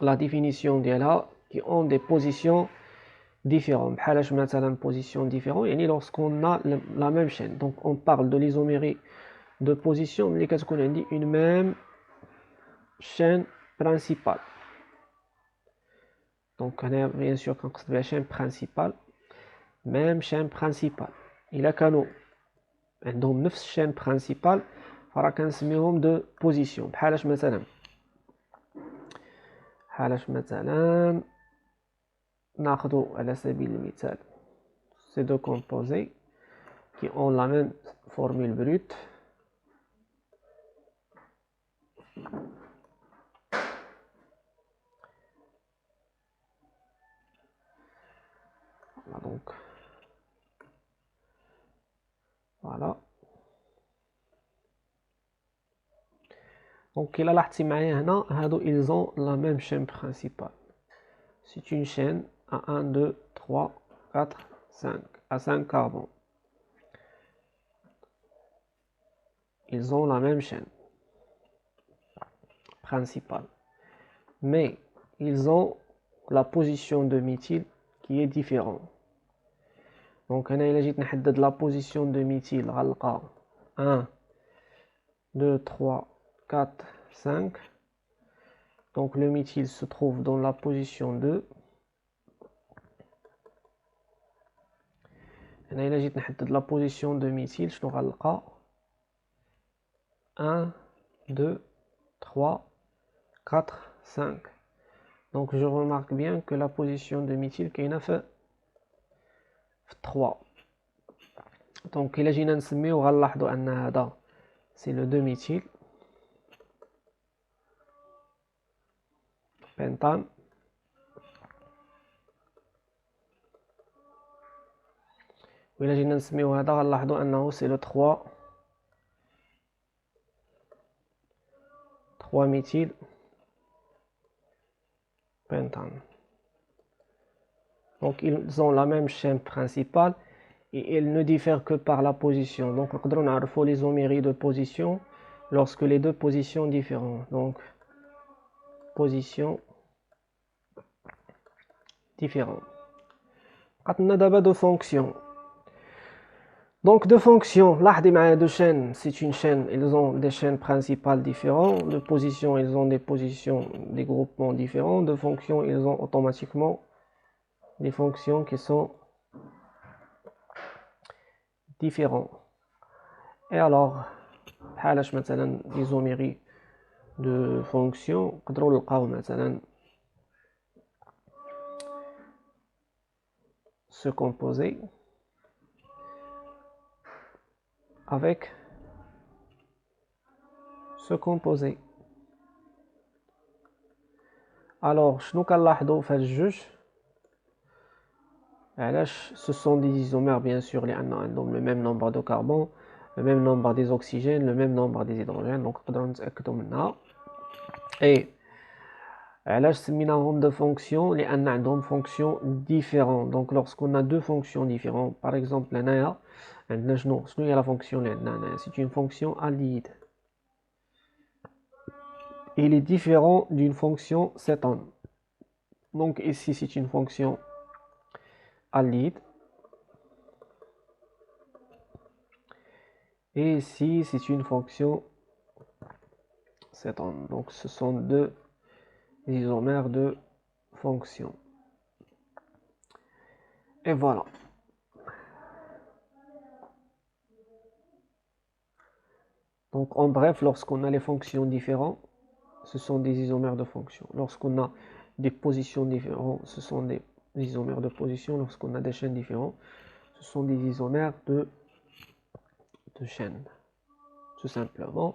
la définition ديالها qui ont des positions différentes. بحالاش مثلا position différente يعني lorsqu'on a la même chaîne. Donc on parle de l'isomérie de position ملي كتكون عندي une même chaîne principale. Donc هنا bien sûr كنقصد بها chaîne principale, même chaîne principale. إلا كانوا عندهم نفس chaîne principale فراه كنسميهم de position. بحالاش مثلا ناخذ على سبيل المثال ces deux composés qui ont la même formule brute. Donc voilà. Donc إلا لاحظتي معايا هنا هادو ils ont la même chaîne principale. C'est une chaîne à 1 2 3 4 5 à 5 carbone. Ils ont la même chaîne principale, mais ils ont la position de méthyle qui est différente. Donc هنا إلا جيت نحدد la position de méthyle غنلقى 1 2 3 4 5. Donc le méthyle se trouve dans la position 2. هنا إلا جيت نحدد la position de méthyle شنو غنلقى 1 2 3 4 5. Donc je remarque bien que la position de méthyle كاينه في 3. Donc إلا جينا نسميو غنلاحظوا أن هذا c'est le 2 méthyle pentane, وإلا جينا نسميو هذا غنلاحظوا أنه c'est le 3 méthyle pentane. Donc ils ont la même chaîne principale et ils ne diffèrent que par la position. Donc نقدروا نعرفوا l'isomérie de position lorsque les deux positions différentes. Donc position différente. بقات لنا دابا دو فونكسيون. Donc deux fonctions, là deux chaînes, c'est une chaîne, ils ont des chaînes principales différentes, de positions, ils ont des positions, des groupements différents, de fonctions, ils ont automatiquement des fonctions qui sont différentes. Et alors, بحالاش مثلا l'isomérie de fonctions, نقدروا نلقاو مثلا se composer avec se composer. Alors, شنو كنلاحظوا في هاد الجوج؟ علاش ce sont des isomères bien sûr لأن عندهم le même nombre de carbone, le même nombre des oxygènes, le même nombre des hydrogènes, donc نقدروا نتأكدوا منها. Et علاش سميناهم de fonctions لأن عندهم fonctions différentes. Donc lorsqu'on a deux fonctions différentes, par exemple هنايا عندنا شنو هي la fonction اللي عندنا هنايا؟ C'est une fonction alide. Il est différent d'une fonction cétone. Donc ici c'est une fonction alide. Et ici c'est une fonction cétone. Donc ce sont deux isomères de fonctions. Et voilà. Donc en bref, lorsqu'on a les fonctions différentes, ce sont des isomères de fonctions. Lorsqu'on a des positions différentes, ce sont des isomères de position. Lorsqu'on a des chaînes différentes, ce sont des isomères de chaînes. Tout simplement.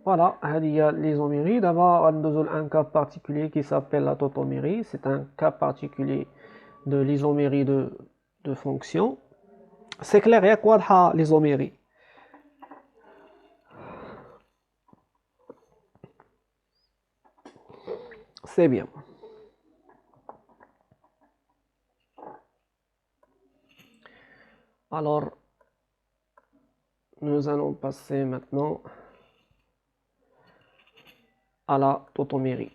Voilà, il y a l'isomérie. D'abord, un cas particulier qui s'appelle la tautomérie. C'est un cas particulier de l'isomérie de fonctions. C'est clair, il y a quoi l'isomérie? C'est bien. Alors, nous allons passer maintenant à la tautomérie.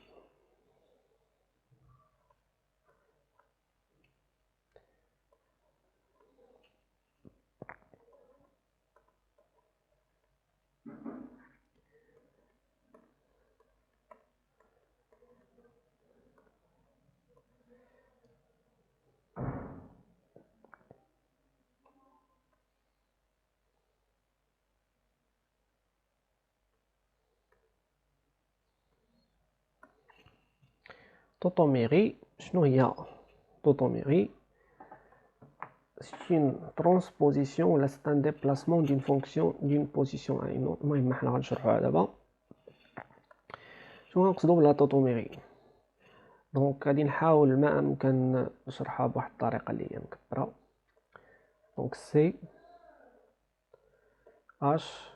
Tautomérie, شنو هي tautomérie? C'est une transposition ou c'est un déplacement d'une fonction d'une position à une autre. المهم حنا غنشرحوها دابا. شنو غنقصدو بلا tautomérie؟ دونك غادي نحاول ما امكن نشرحها بواحد الطريقه اللي هي مكبره. دونك سي اش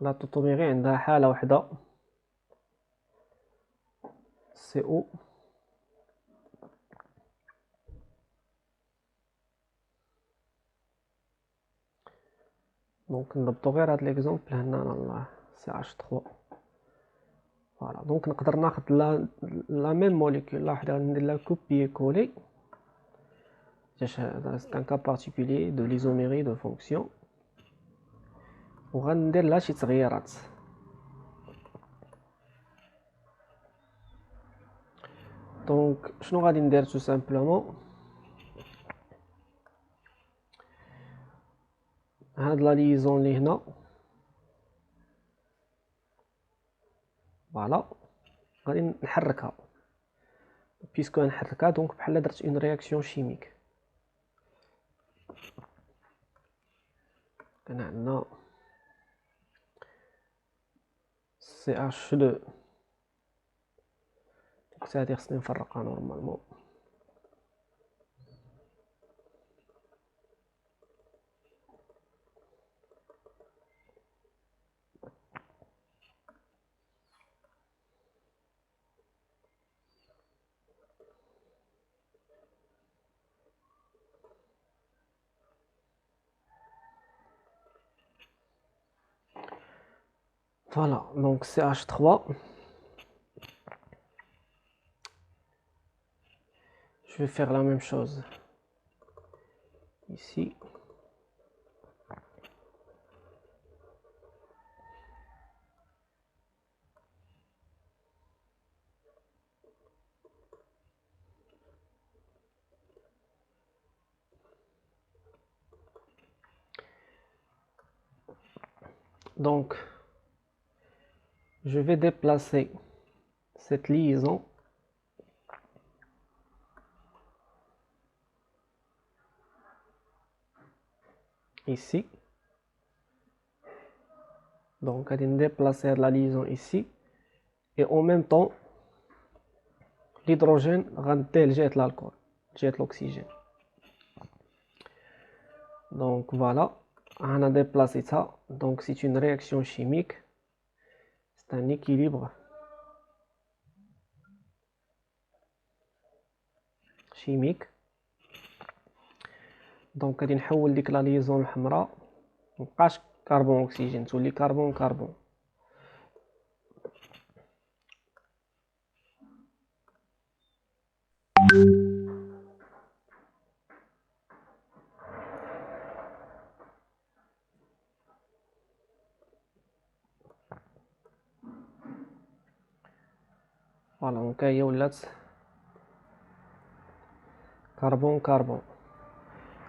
لا توتوميغي عندها حالة وحدة سي او دونك نضبطو غير هاد ليكزومبل هنا سي اش 3 فوالا. دونك نقدر ناخد لا ميم موليكول واحدة ندير لها كوبيي كولي c'est un cas particulier de l'isomérie de fonction وغندير لها شي تغييرات. دونك شنو غادي ندير tout simplement هاد لا ليزون اللي هنا فوالا غادي نحركها بيسكو نحركها دونك بحال درت اون رياكسيون شيميك. كان عندنا CH2 ديك هادي خصني نفرقها نورمالمون. Voilà, donc CH3 je vais faire la même chose ici. Donc, je vais déplacer cette liaison ici. Donc, je vais déplacer la liaison ici. Et en même temps, l'hydrogène va jette l'alcool, jette l'oxygène. Donc, voilà. On a déplacé ça. Donc, c'est une réaction chimique. C'est un équilibre chimique. Donc, غادي نحول ديك لا ليزون الحمراء مبقاش كربون اوكسجين تولي كربون كربون. فوالا دونك هي ولات كربون كربون.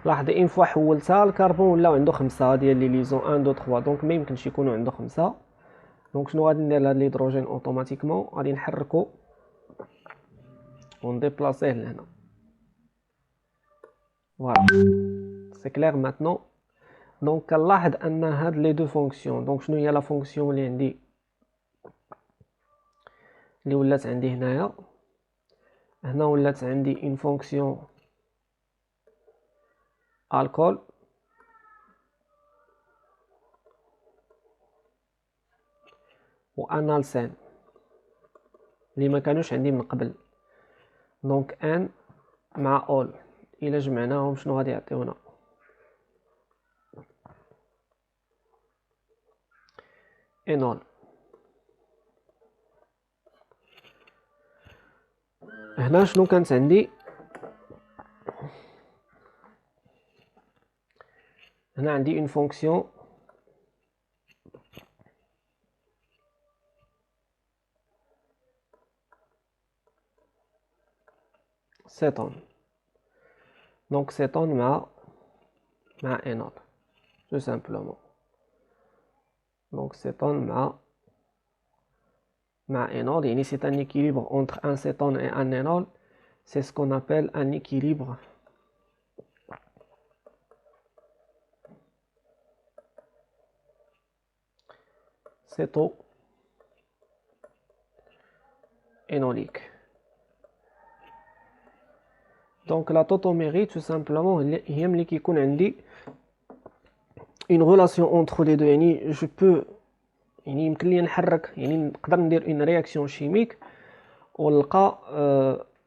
لاحظ اون فوا حولتها الكربون ولاو عنده 5 ديال لي ليزون 1 2 3 دونك ما يمكنش يكونوا عنده 5. دونك شنو غادي ندير لهاد الهيدروجين اوتوماتيكمون غادي نحركو ونديبلاسيه لهنا. فوالا سي كلير ماتنون. دونك كنلاحظ ان هاد لي دو فونكسيون دونك شنو هي لا فونكسيون اللي عندي اللي ولات عندي هنايا. هنا ولات عندي اون فونكسيون الكول و انالسين اللي ما كانوش عندي من قبل. دونك ان مع اول الا جمعناهم شنو غادي يعطيونا انول. هنا شنو كانت عندي هنا عندي اون فونكسيون سيتون. دونك سيتون مع انول tout simplement. Donc cétone مع énol, et c'est un équilibre entre un cétone et un énol. C'est ce qu'on appelle un équilibre céto-énolique. Donc la tautomérie, tout simplement, il qui connaît une relation entre les deux. Je peux يمكن لي نحرك نقدر ندير une réaction chimique ونلقى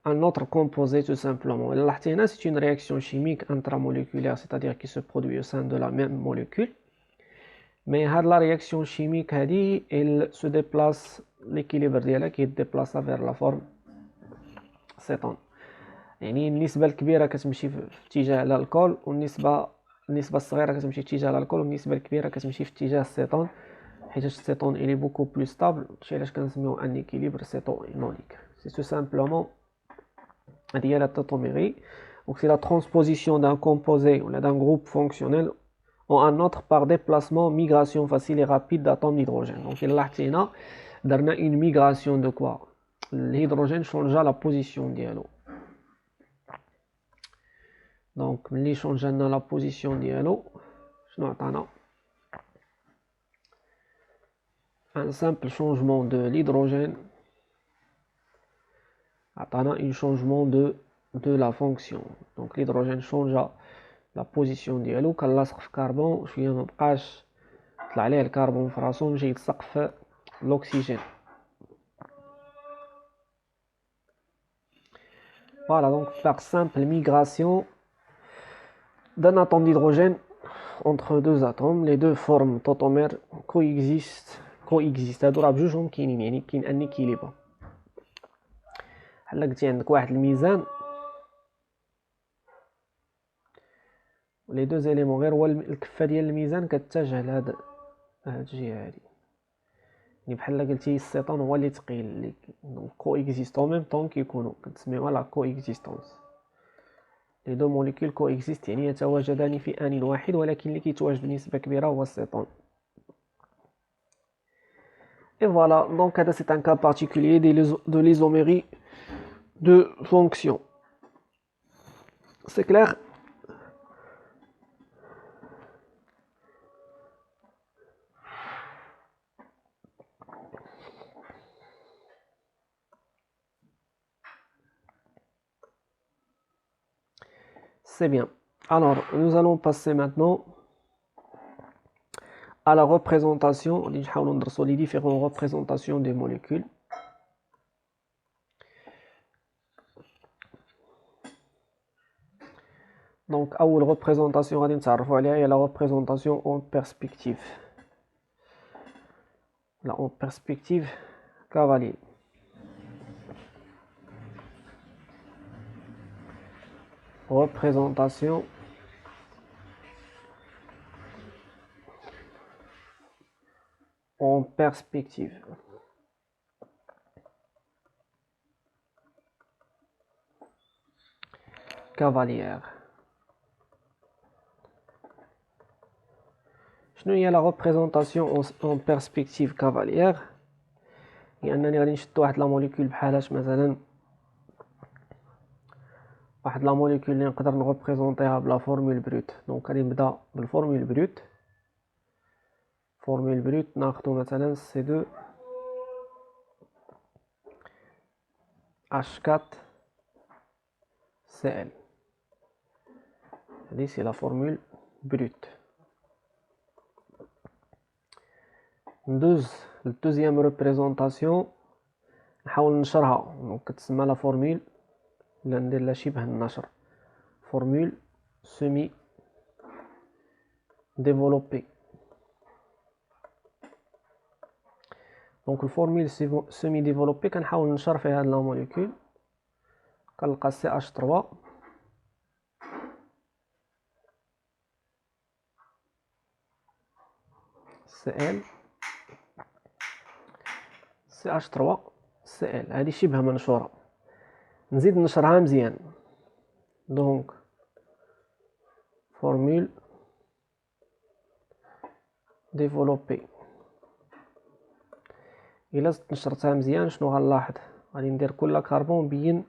un autre composé tout simplement. لاحظتي هنا c'est une réaction chimique intramoléculaire, c'est-à-dire qui se produit au sein de la même molécule. Mais هاد la réaction chimique هادي elle se déplace, l'équilibre ديالها كيتديبلاصا vers la forme cétone. يعني النسبة الكبيرة كتمشي في اتجاه الالكول والنسبة الصغيرة كتمشي في اتجاه الالكول والنسبة الكبيرة كتمشي في اتجاه السيتون. حيت السيتون il est beaucoup plus stable. هادشي علاش كنسميوه ان équilibre céto-énolique. C'est tout simplement هادي هي لا tautomérie. Donc c'est la transposition d'un composé ou d'un groupe fonctionnel en un autre par déplacement, migration facile et rapide d'atomes d'hydrogène. Donc il لاحظتي هنا درنا une migration de quoi l'hydrogène changea la position ديالو. Donc ملي changeنا la position ديالو شنو عطانا un simple changement de l'hydrogène عطانا un changement de la fonction. Donc l'hydrogène changea la position ديالو كنلاصق في كربون شويه مبقاش طلع عليه الكربون في راسو مشى يلصق في l'oxygène. Voilà, donc par simple migration d'un atome d'hydrogène entre deux atomes, les deux formes tautomères coexistent. هادو راه بجوجهم كاينين يعني كاين ان équilibre. بحال قلتي عندك واحد الميزان لي دو زيليمون غير هو الكفه ديال الميزان كتجه لهاد الجهه هادي، يعني بحال قلتي السيطون هو اللي ثقيل اللي كو اكزيستون ميم طون كيكونوا كتسميوها لا كو اكزيستونس. لي دو موليكول كو اكزيست يعني يتواجدان في آن واحد، ولكن اللي كيتواجد بنسبه كبيره هو السيطون. Et voilà, donc c'est un cas particulier de l'isomérie de fonctions. C'est clair? C'est bien. Alors, nous allons passer maintenant à la représentation. Les différentes représentations des molécules. Donc, à la représentation, il y a la représentation en perspective. Là, en perspective, cavalier. Représentation en perspective. Cavalière. شنو هي la représentation en perspective cavalière؟ لأنني غادي نشد واحد لا موليكول بحالاش مثلا واحد لا موليكول اللي نقدر نغوبريزونطيها بلا فورمول بروت. دونك غادي نبدا بالفورمول بروت. فورمول بروت ناخدو مثلا C2 H4 Cl. هادي سي لا فورمول بروت. ندوز للدوزيام ريبريزونطاسيون نحاول نشرها، دونك كتسمى لا فورمول ولا ندير لها شبه النشر، فورمول سيمي ديفلوبي. دونك الفورمول سيمي ديفلوبي كنحاول نشر فيها هاد لا موليكول. كنلقى CH3 Cl CH3 Cl. هادي شبه منشورة، نزيد نشرها مزيان. دونك فورمول ديفلوبي. الا زدت نشرتها مزيان شنو غنلاحظ؟ غادي ندير كل كربون نبين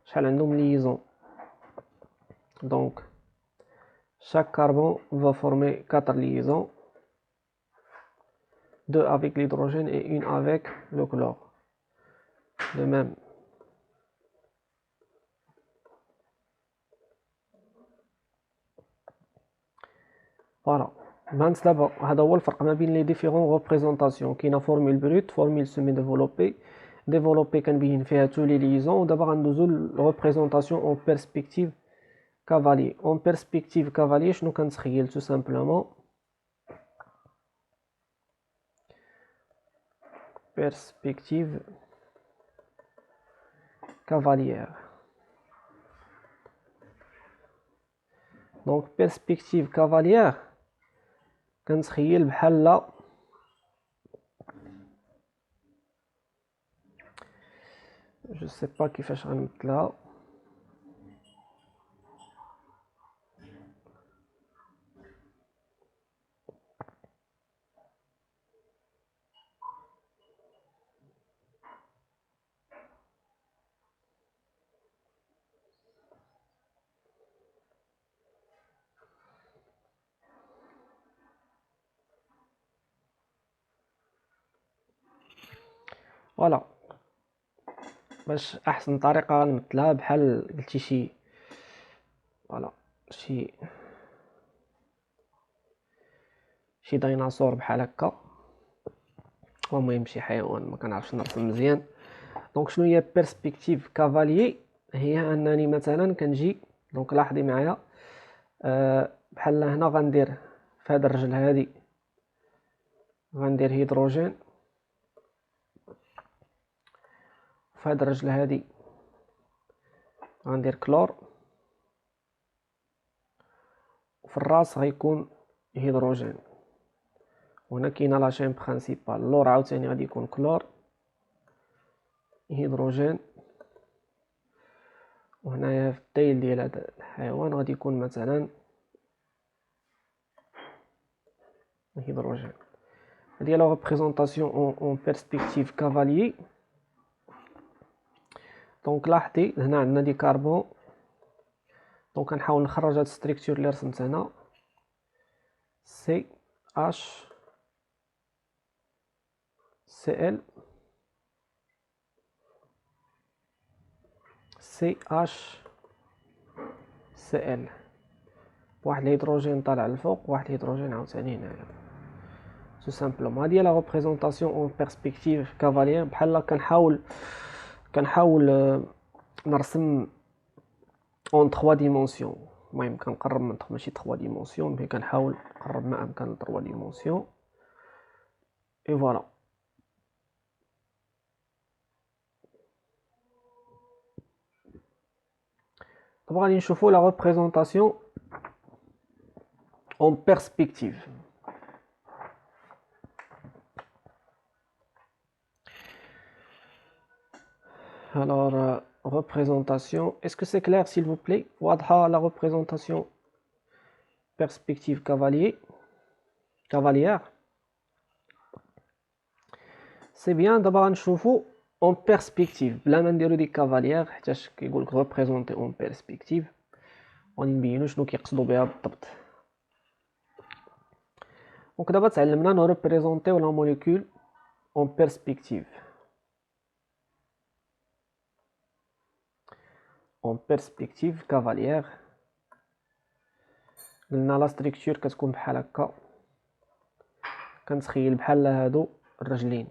شحال عندهم ليزون. دونك chaque carbone va former 4 liaisons, 2 avec l'hydrogène et une avec le chlore. De même, voilà. بانت دابا هذا هو الفرق ما بين لي ديفيرون ريبريزونطاسيون. كاينه فورمول بروت، فورمول سيمي ديفلوبي. ديفلوبي كنبين فيها تو لي ليزون. ودابا غندوزو للريبريزونطاسيون اون بيرسبكتيف كافالي. اون بيرسبكتيف كافالي شنو كنتخيل؟ تو سامبلومون perspective cavalière. Donc perspective cavalière كنتخيل بحال je sais pas كيفاش غنمثلها. فوالا باش احسن طريقه نمثلها بحال قلتي فوالا شي ديناصور بحال هكا. المهم شي حيوان ما كنعرفش نرسم مزيان. دونك شنو هي بيرسبكتيف كافاليي؟ هي انني مثلا كنجي، دونك لاحظي معايا بحال هنا غندير في هاد الرجل هادي غندير هيدروجين، في هاد الرجل هادي غندير كلور، في الراس غيكون هيدروجين. وهنا كاينه لا شين برينسيبال. اللور عاوتاني غادي يكون كلور هيدروجين. وهنايا في التيل ديال هذا الحيوان غادي يكون مثلا هيدروجين. هذه لا ريبريزونطاسيون اون بيرسبكتيف كافاليي. دونك لاحظي هنا عندنا دي كربون. دونك كنحاول نخرج هاد ستركتور اللي رسمت هنا سي اش سي ال سي اش سي ال. واحد الهيدروجين طالع للفوق واحد الهيدروجين عاوتاني هنايا. تو سامبلومون هادي لا ريبريزونطاسيون اون بيرسبكتيف كافاليير. بحال كنحاول نرسم اون 3 ديمونسيون. المهم كنقرب من ماشي 3 ديمونسيون مي كنحاول نقرب ما امكن ل 3 ديمونسيون. اي فوالا. دابا غادي نشوفوا لا ريبريزونطاسيون اون بيرسبكتيف. Alors, représentation. Est-ce que c'est clair, s'il vous plaît? واضحة la représentation perspective cavalière. C'est bien. دابا غنشوفوا en perspective بلا ما نديرو ديك cavalière حيتاش كيقولك représenter en perspective. غادي نبينو شنو كيقصدوا بها بالضبط. دونك دابا تعلمنا نوريبريزونطيو لا موليكول en perspective. en perspective cavalière. قلنا لا ستركتور كتكون بحال هكا. كنتخيل بحال هادو الرجلين.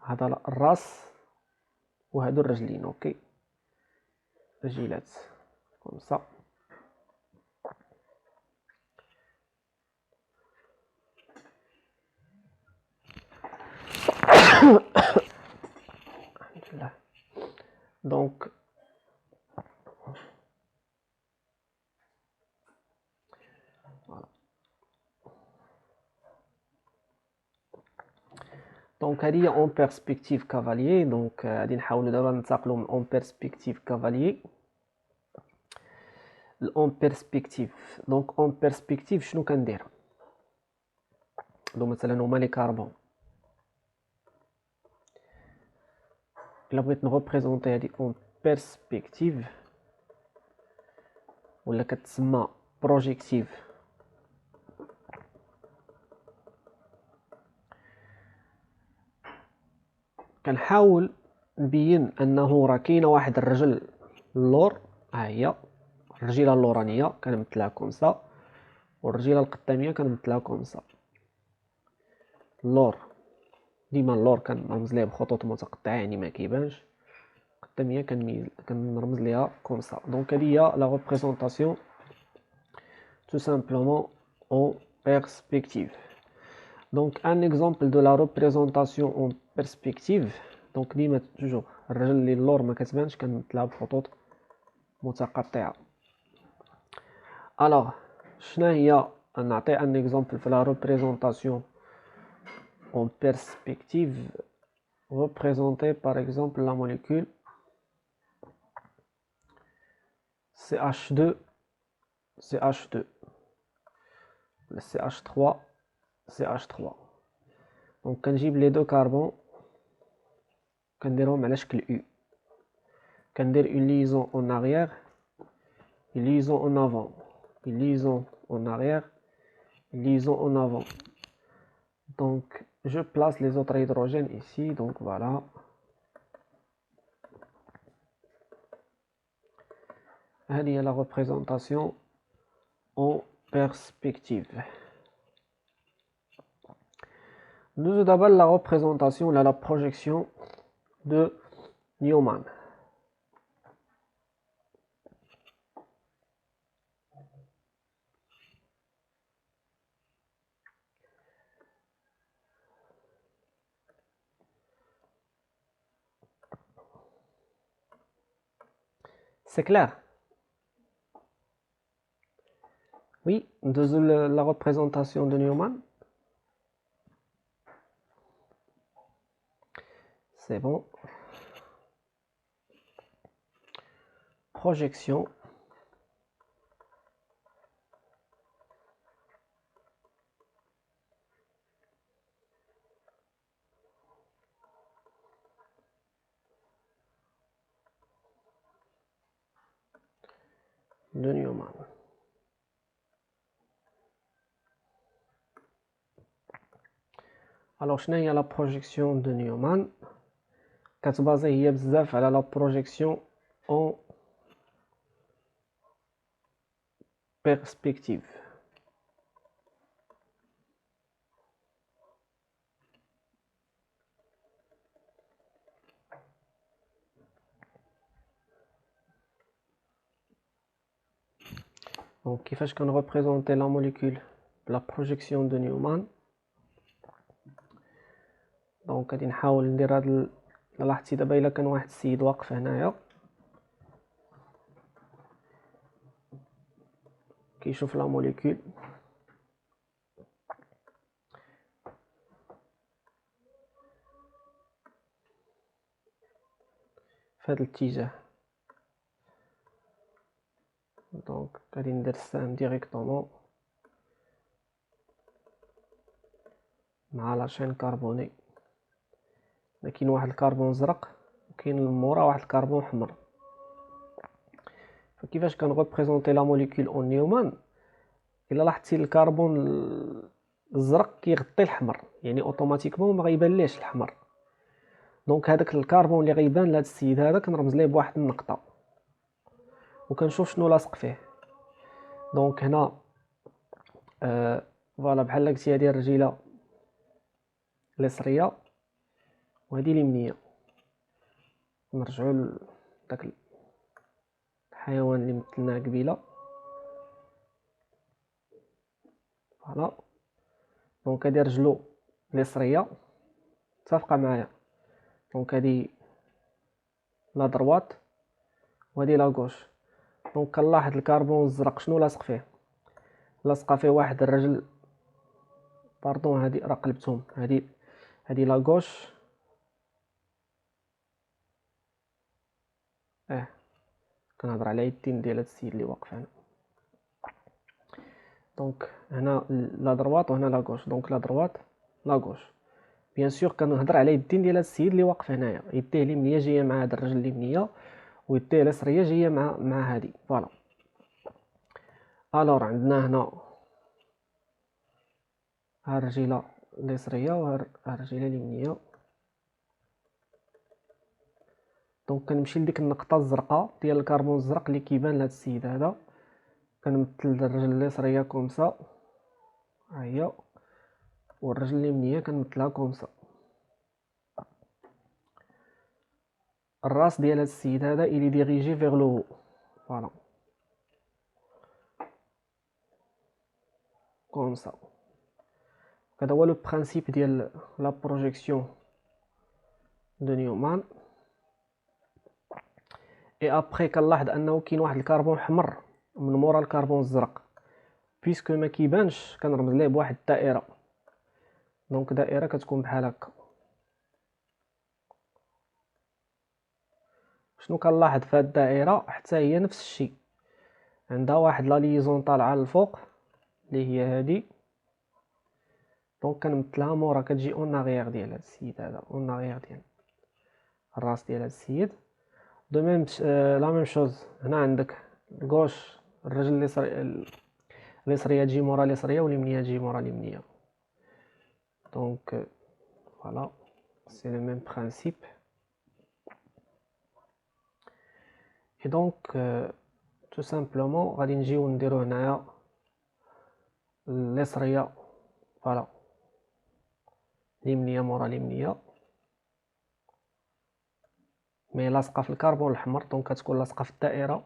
هذا الراس وهادو الرجلين. اوكي رجيلات كوم سا. الحمد لله. دونك دونك هذه هي اون بيرسبكتيف كافاليي. دونك غادي نحاولوا دابا ننتقلوا من اون بيرسبكتيف كافاليي الاون بيرسبكتيف. دونك اون بيرسبكتيف شنو كندير؟ دو مثلا هما لي كاربون. الا بغيت نغوبريزونطي هذه اون بيرسبكتيف ولا كتسمى بروجيكتيف. كنحاول نبين انه راه كاينه واحد الرجل اللور. ها هي الرجيله اللورانيه كنمثلها كومسا والرجيله القداميه كنمثلها كومسا. اللور ديما اللور كنرمز ليه بخطوط متقطعه يعني ما كيبانش. القداميه كنرمز ليها كومسا. دونك هذه هي لا ريبريزونطاسيون tout simplement en perspective. Donc un exemple de la représentation en perspective. Donc ديما توجور الرجل اللي اللور ما كتبانش كنمثلها بخطوط متقطعه. الوغ شنو هي؟ نعطي ان اكزومبل في لا ريبريزونطاسيون en perspective. Représenter par exemple la molécule CH2 CH2 le CH3 CH3. donc كنجيب لي دو كاربون كنديرهم على شكل U. كندير une liaison en arrière, une liaison en avant, une liaison en arrière, une liaison en avant. Donc je place les autres hydrogènes ici. Donc voilà. هذه هي la représentation en perspective. Nous d'abord la représentation, la projection de Newman. C'est clair? Oui, la représentation de Newman. C'est bon. Projection. De Newman. Alors, شنو هي la projection de Newman؟ كتبازي هي بزاف على la projection en perspective. Donc, كيفاش كنريبريزونتي la molécule la projection de Newman. دونك غادي نحاول ندير هاد لاحظتي دابا الا كان واحد السيد واقف هنايا كيشوف لا موليكول في هاد الاتجاه. دونك غادي ندير السهم ديريكتومون مع لاشين كربوني. كاين واحد الكربون زرق وكاين مورا واحد الكربون حمر. فكيفاش كنريبريزونتي لا موليكول اون نيومان؟ الا لاحظتي الكربون الزرق كيغطي الحمر، يعني اوتوماتيكمون ما غيبان ليش الحمر. دونك هذاك الكربون اللي غيبان لهاد السيد هذا كنرمز ليه بواحد النقطه وكنشوف شنو لاصق فيه. دونك هنا فوالا بحال قلتي هذه الرجيله اليسريه وهذه اليمنيه. نرجعوا لداك الحيوان اللي مثلناه قبيله. فوالا دونك هذه رجلو اليسريه متفقه معايا. دونك هذه لا دروات وهذه لا غوش. دونك كنلاحظ الكربون الزرق شنو لاصق فيه؟ لاصقه فيه واحد الرجل باردون. هذه راه قلبتهم. هذه لا غوش. كنهضر على يدين ديال هاد السيد اللي واقف هنا. دونك هنا لا دروات وهنا لا غوش. دونك لا دروات لا غوش. بيان سور كنهضر على يدين ديال هاد السيد اللي واقف هنايا. يديه اليمنيه جايه مع هاد الرجل اليمنيه ويديه اليسريه جايه مع هادي. فوالا. الوغ عندنا هنا ها الرجيله اليسريه وها الرجيله اليمنيه. دونك كنمشي لديك النقطه الزرقاء ديال الكربون الزرق اللي كيبان لهاد السيد هذا. كنمثل الرجل اليسريه كومسا ها هي، والرجل اليمنيه كنمثلها كومسا. الراس ديال هاد السيد هذا الي ديريجي فيغ لو هو. فوالا كومسا. هذا هو لو برينسيپ ديال لا بروجيكسيون دو نيومان. اي ابري كنلاحظ انه كاين واحد الكربون حمر من مورا الكربون الزرق، بيسكو ما كيبانش كنرمز ليه بواحد الدائره. دونك دائره كتكون بحال هكا. شنو كنلاحظ في هاد الدائره؟ حتى هي نفس الشيء، عندها واحد لا ليزون طالعه للفوق اللي هي هادي. دونك كنمثلها مورا كتجي اون اغيير ديال هاد السيد هذا، اون اغيير ديال الراس ديال هاد السيد. دو ميم لا ميم شوز هنا عندك الكوش الرجل اليسريه تجي مورا اليسريه واليمنيه تجي مورا اليمنيه. دونك فوالا سي لو ميم برينسيپ. اي دونك تو سامبلومون غادي نجيو نديرو هنايا اليسريه فوالا اليمنيه مورا اليمنيه مي لاصقه في الكربون الحمر. دونك كتكون لاصقه في الدائره.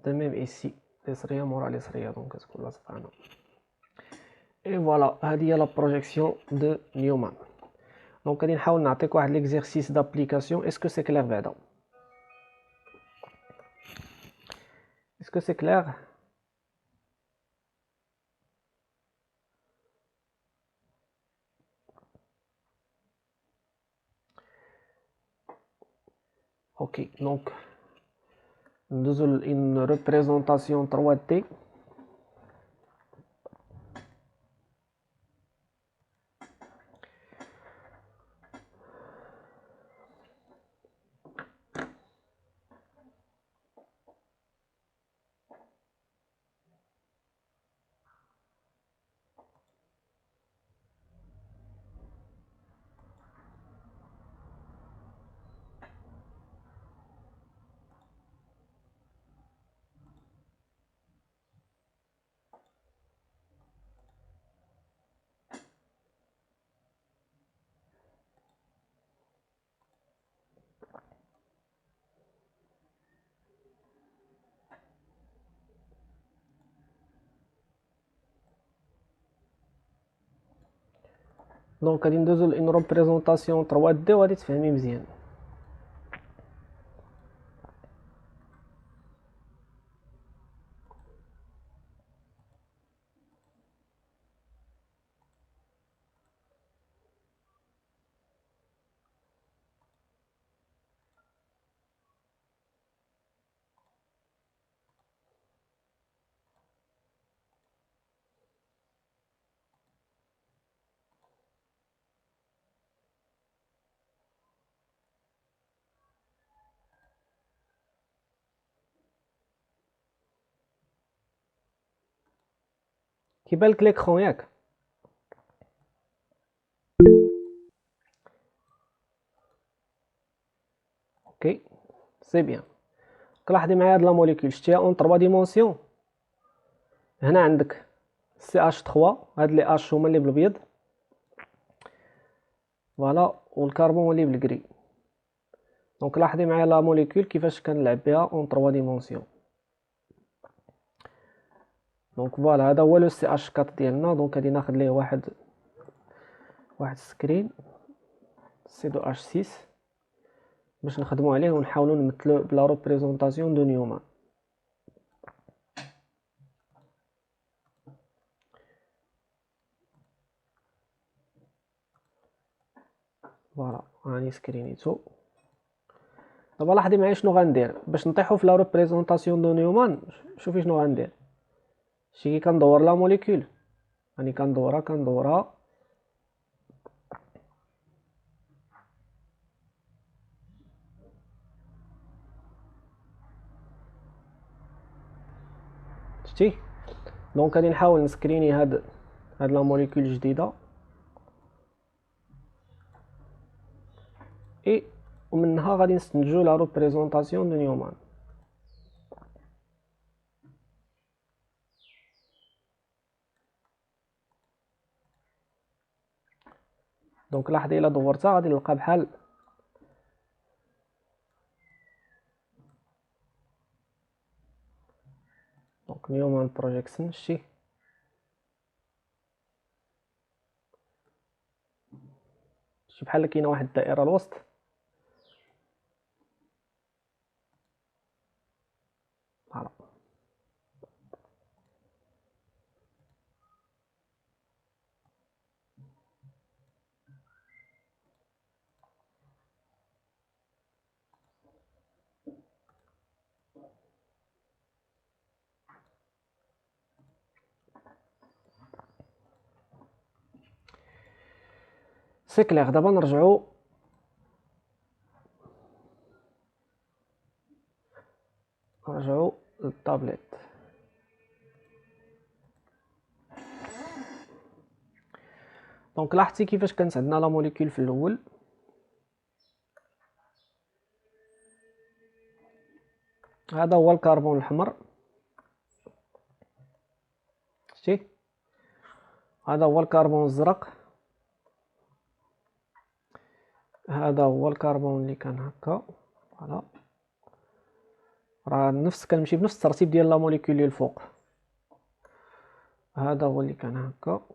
دو ميم ايسي اليسريه مورا اليسريه دونك كتكون لاصقه هنا. اي فوالا هذه هي لا بروجيكسيون دو نيومان. دونك غادي نحاول نعطيك واحد ليكزيرسيس دابليكاسيون. اسكو سي كلير بعدا؟ اسكو سي كلير؟ Ok, donc nous avons une représentation 3D. Donc غادي ندوزو لإن représentation 3D وغادي تفهمي مزيان. كيبان لك ليكرون ياك؟ اوكي سي بيان. لاحظي معايا هاد لا موليكول شتيها اون 3 ديمونسيون. هنا عندك سي اش 3 هاد لي اش هما اللي بالابيض فوالا والكربون هو اللي بالكري. دونك لاحظي معايا لا موليكول كيفاش كنلعب بها اون 3 ديمونسيون. دونك فوالا هذا هو لو سي اش 4 ديالنا. دونك غادي ناخذ ليه واحد سكرين سي دو اش 6 باش نخدمو عليه ونحاولو نمثلو بلا ريبريزونطاسيون دو نيومان. فوالا راني سكرينيتو. دابا لاحظي معايا شنو غندير باش نطيحو في لا ريبريزونطاسيون دو نيومان. شوفي شنو غندير. شتي كي كندور لا موليكول راني كندورها شتي. دونك غادي نحاول نسكريني هاد لا موليكول جديده اي ومنها غادي نستنتجو لا ريبريزونطاسيون دو نيومان. دونك لاحظي الا دورتها غادي نلقى بحال دونك نيومان بروجيكشن شتي. شتي بحال كاينه واحد الدائره الوسط. فوالا سي كلير. دابا نرجعو للطابليت. دونك لاحظتي كيفاش كانت عندنا لا موليكول في الاول. هذا هو الكربون الاحمر شتي. هذا هو الكربون الزرق. هذا هو الكربون اللي كان هكا. فوالا راه كنمشي بنفس الترتيب ديال لا موليكول اللي الفوق. هذا هو اللي كان هكا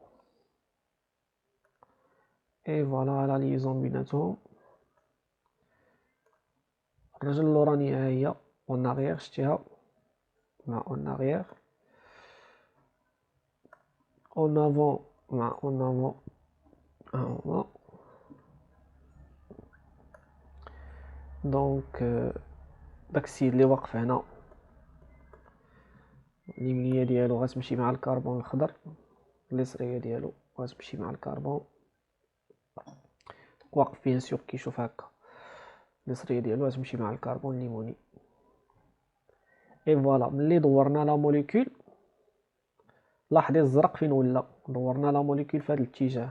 اي فوالا لا ليزون بيناتهم. الرجل اللورانية ها هي اون اغيير شتيها مع اون اغيير اون افون مع اون افون ها هما. دونك داك السيد اللي واقف هنا اليمنيه ديالو غتمشي مع الكربون الخضر، اليسريه ديالو غتمشي مع الكربون واقف بيان سور كيشوف هكا، اليسريه ديالو غتمشي مع الكربون الليموني. اي فوالا ملي دورنا لا موليكول لاحظي الزرق فين ولا، دورنا لا موليكول في هذا الاتجاه،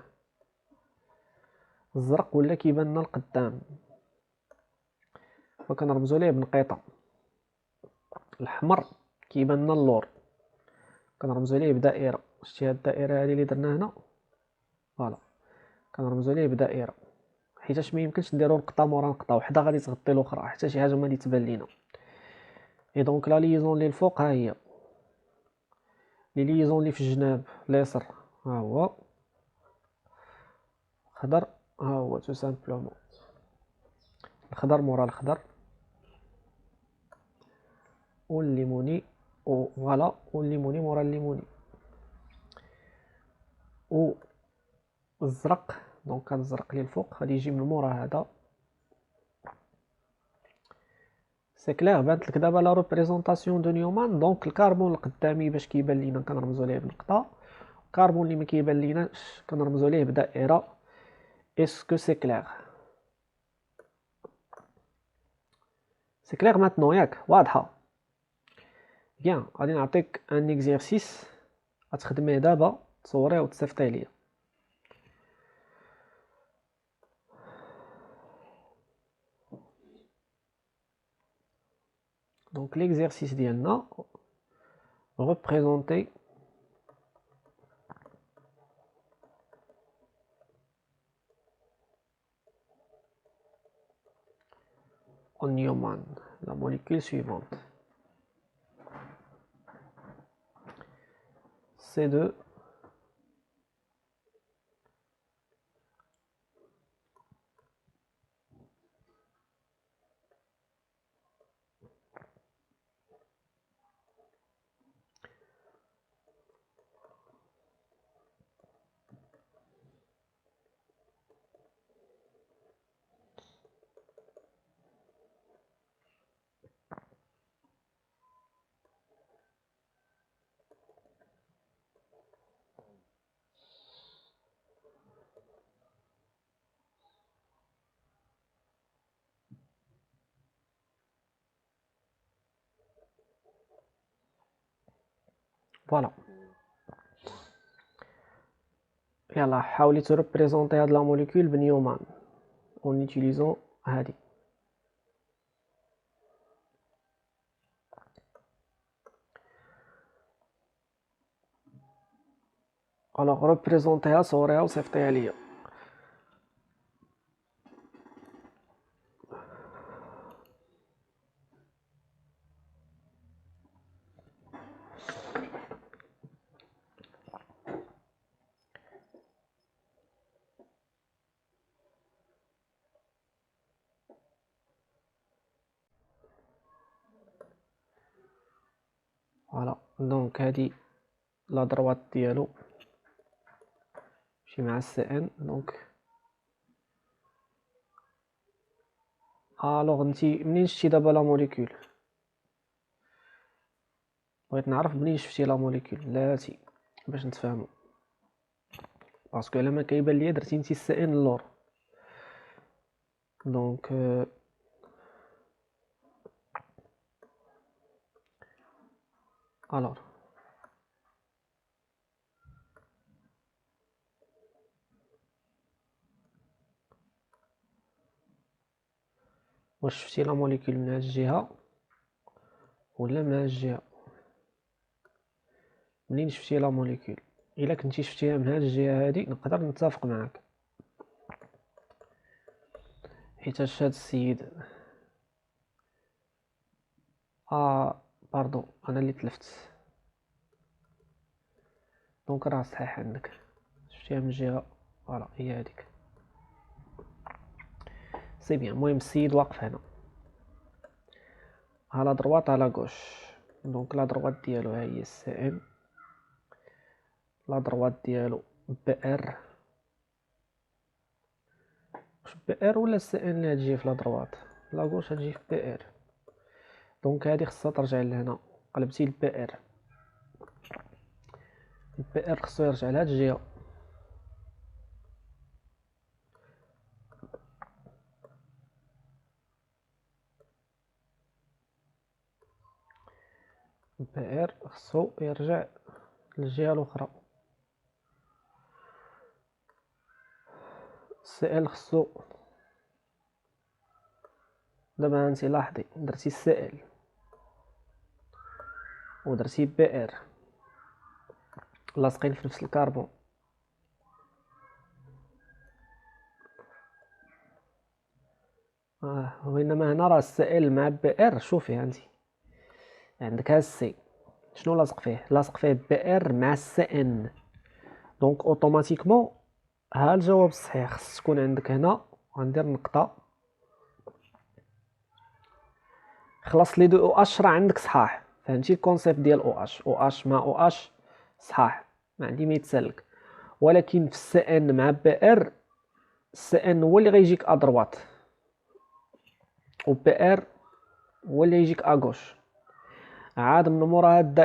الزرق ولا كيبان لنا القدام فكنرمزو ليه بنقيطه، الاحمر كيبان لنا اللور كنرمزو ليه بدائره. شتي هاد الدائره هذه اللي درنا هنا فوالا كنرمزو ليه بدائره، حيتاش ما يمكنش نديرو نقطه مورا نقطه وحده غادي تغطي الاخرى حتى شي حاجه ما تبان لينا. اي دونك لا ليزون اللي الفوق ها هي، لي ليزون اللي في الجناب اليسر ها هو خضر، ها هو تو سامبلومون الخضر مورا الخضر والليموني فوالا والليموني مورا الليموني و الزرق. دونك هاد الزرق اللي الفوق غادي يجي من مورا هذا. سي كلير بانت لك دابا لا ريبريزونطاسيون دو نيومان. دونك الكربون القدامي باش كيبان لينا كنرمزو ليه بنقطه، الكربون اللي ما كيبان ليناش كنرمزو ليه بدائره. اسكو سي كلير؟ سي كلير ماتنون ياك واضحه؟ بيان غادي نعطيك ان اكزرسيس غتخدميه دابا تصوريه وتصيفطيه ليا. دونك ليكزرسيس ديالنا représenter en Newman la molécule suivante C2 فوالا. يلا حاولي تريبريزونتي هاد لا موليكول بنيومان اون يوتيليزون هادي. الوغ ريبريزونتيها صوريها وصيفطيها ليا. فوالا دونك هادي لا دروات ديالو مشي مع السي ان. دونك الوغ نتي منين شتي دابا لا موليكول؟ بغيت نعرف منين شفتي لا موليكول بلاتي باش نتفاهمو، باسكو الا ما كيبان ليا درتي نتي السي ان اللور. دونك الوغ واش شفتي لا موليكول من هاد الجهه ولا من هاد الجهه؟ منين شفتي لا موليكول؟ الا كنتي شفتيها من هاد الجهه هادي نقدر نتفق معاك، حيتاش هاد السيد باردون انا اللي تلفت. دونك راه صحيح عندك شفتيها من الجهه فوالا هي هاديك سي بيان. المهم السيد واقف هنا على دروات على غوش. دونك لا دروات ديالو ها هي السي ام، لا دروات ديالو بي ار. واش بي ار ولا السي ان اللي غتجي في لا دروات؟ لاغوش غتجي في بي ار. دونك هادي خصها ترجع لهنا. قلبتي البي ار، البي ار خصو يرجع لهاد الجهة. البي ار خصو يرجع للجهة الأخرى. سي ال خصو دابا انتي لاحظي درتي سي ال ودرتي بي ار لاصقين في نفس الكربون. وإنما هنا راه سي ال مع بي ار. شوفي انتي عندك ها السي شنو لاصق فيه؟ لاصق فيه بي ار مع السي ان. دونك اوتوماتيكمون ها الجواب الصحيح. خص تكون عندك هنا. غندير نقطة. خلاص لي دو او اش راه عندك صحاح. فهمتي الكونسيبت ديال او اش؟ او اش مع او اش صحاح، ما عندي ما يتسالك. ولكن في السي ان مع بي ار، السي ان هو اللي غيجيك ادروات و بي ار هو اللي يجيك اغوش. عاد من مورا هاد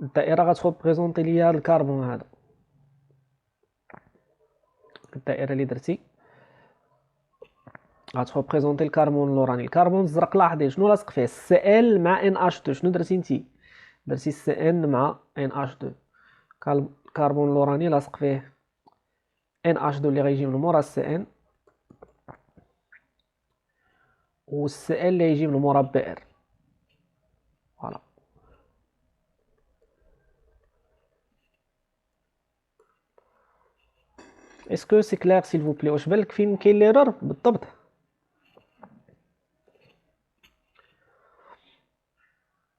الدائره غتبريزونطي ليا الكربون هذا. الدائره اللي درتي غتبريزونطي الكربون اللوراني. الكربون الزرق لاحظي شنو لاصق فيه؟ سي ال مع ان اش 2. شنو درتي نتي؟ درتي سي ان مع ان اش 2. الكربون اللوراني لاصق فيه ان اش 2 اللي غيجي من مورا السي ان، والسي ال اللي يجي من مورا بي ار. فوالا. اسكو سي كلير سيل فو بلي؟ واش بالك فين كاين ليرور بالضبط؟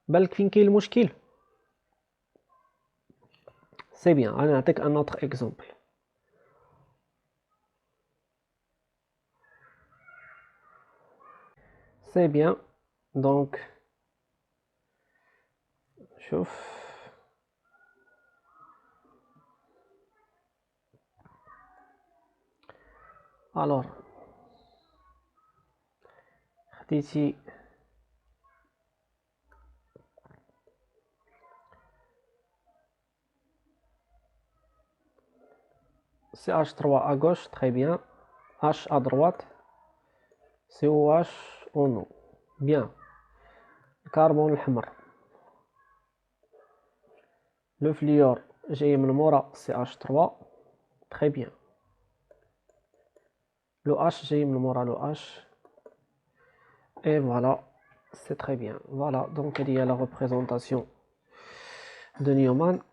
بالك فين كاين المشكل؟ سي بيان. انا نعطيك ان اوتر اكزومبل. سي بيان. دونك شوف، الوغ خديتي سي اش 3 ا غوش. تري بيان. اش ا دروات. سي او اش اون او. بيان. الكربون الحمر، لو فليور جاي من مورا سي اش 3. تري بيان. لو اش جاي من مورا لو اش. اي فوالا، سي تري بيان. فوالا دونك هادي هي لا ريبريزونطاسيون de Neumann.